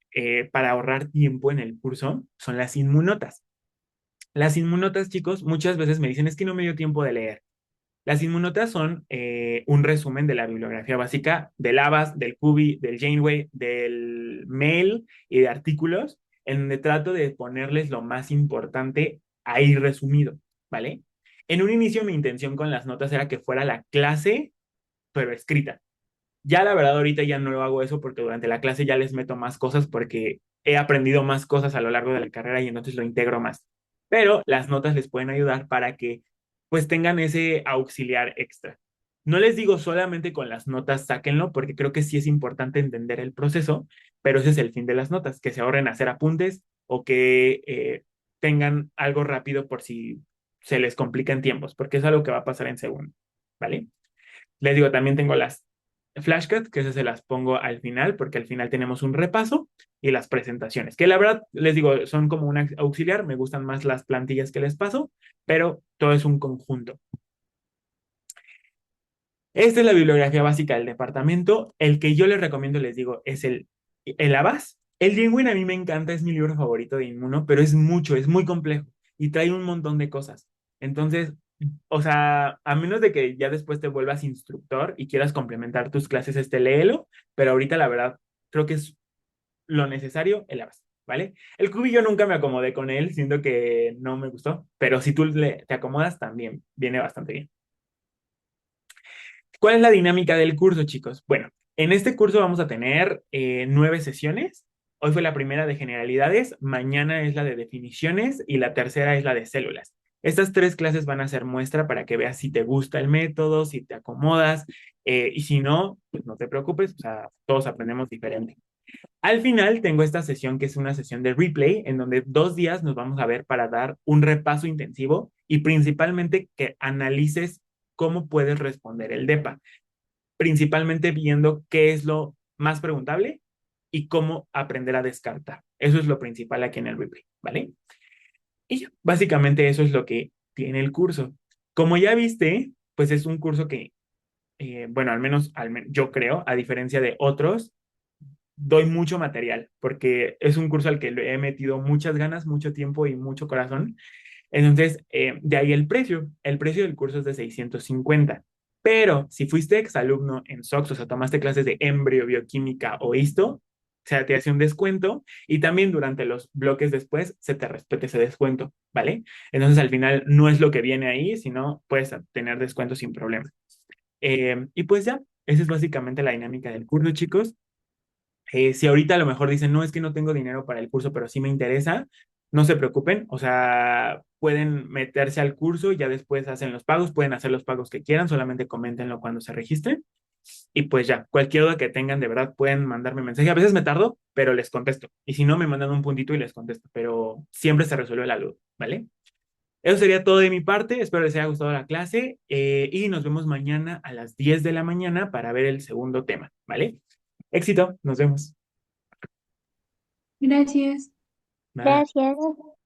para ahorrar tiempo en el curso son las inmunotas. Las inmunotas, chicos, muchas veces me dicen, es que no me dio tiempo de leer. Las inmunotas son un resumen de la bibliografía básica del Abas, del Cubi, del Janeway, del Mail y de artículos, en donde trato de ponerles lo más importante ahí resumido, ¿vale? En un inicio mi intención con las notas era que fuera la clase, pero escrita. Ya la verdad ahorita ya no lo hago eso porque durante la clase ya les meto más cosas porque he aprendido más cosas a lo largo de la carrera y entonces lo integro más. Pero las notas les pueden ayudar para que pues tengan ese auxiliar extra. No les digo solamente con las notas sáquenlo porque creo que sí es importante entender el proceso, pero ese es el fin de las notas, que se ahorren hacer apuntes o que tengan algo rápido por si se les complican tiempos, porque es algo que va a pasar en segundo, ¿vale? Les digo, también tengo las flashcards, que esas se las pongo al final, porque al final tenemos un repaso y las presentaciones, que la verdad, les digo, son como un auxiliar, me gustan más las plantillas que les paso, pero todo es un conjunto. Esta es la bibliografía básica del departamento. El que yo les recomiendo, les digo, es el Avast. El Penguin a mí me encanta, es mi libro favorito de Inmuno, pero es mucho, es muy complejo y trae un montón de cosas. Entonces, o sea, a menos de que ya después te vuelvas instructor y quieras complementar tus clases, léelo, pero ahorita la verdad creo que es lo necesario, el Avast, ¿vale? El Cubi yo nunca me acomodé con él, siento que no me gustó, pero si tú te acomodas también viene bastante bien. ¿Cuál es la dinámica del curso, chicos? Bueno, en este curso vamos a tener 9 sesiones. Hoy fue la primera de generalidades, mañana es la de definiciones y la tercera es la de células. Estas 3 clases van a ser muestra para que veas si te gusta el método, si te acomodas, y si no, pues no te preocupes, o sea, todos aprendemos diferente. Al final tengo esta sesión que es una sesión de replay en donde 2 días nos vamos a ver para dar un repaso intensivo y principalmente que analices cómo puedes responder el DEPA, principalmente viendo qué es lo más preguntable y cómo aprender a descartar. Eso es lo principal aquí en el replay, ¿vale? Y ya, básicamente eso es lo que tiene el curso. Como ya viste, pues es un curso que, bueno, yo creo, a diferencia de otros, doy mucho material, porque es un curso al que le he metido muchas ganas, mucho tiempo y mucho corazón. Entonces, de ahí el precio. El precio del curso es de 650. Pero si fuiste exalumno en SOX, o sea, tomaste clases de embrio, bioquímica o histo, o sea, te hace un descuento y también durante los bloques después se te respete ese descuento, ¿vale? Entonces, al final no es lo que viene ahí, sino puedes tener descuento sin problema. Y pues ya, esa es básicamente la dinámica del curso, chicos. Si ahorita a lo mejor dicen, no, es que no tengo dinero para el curso, pero sí me interesa, no se preocupen, o sea, pueden meterse al curso y ya después hacen los pagos, pueden hacer los pagos que quieran, solamente coméntenlo cuando se registren. Y pues ya, cualquier duda que tengan, de verdad, pueden mandarme mensaje. A veces me tardo, pero les contesto. Y si no, me mandan un puntito y les contesto, pero siempre se resuelve la duda, ¿vale? Eso sería todo de mi parte. Espero les haya gustado la clase y nos vemos mañana a las 10 de la mañana para ver el segundo tema, ¿vale? Éxito, nos vemos. Gracias. Bye. Gracias.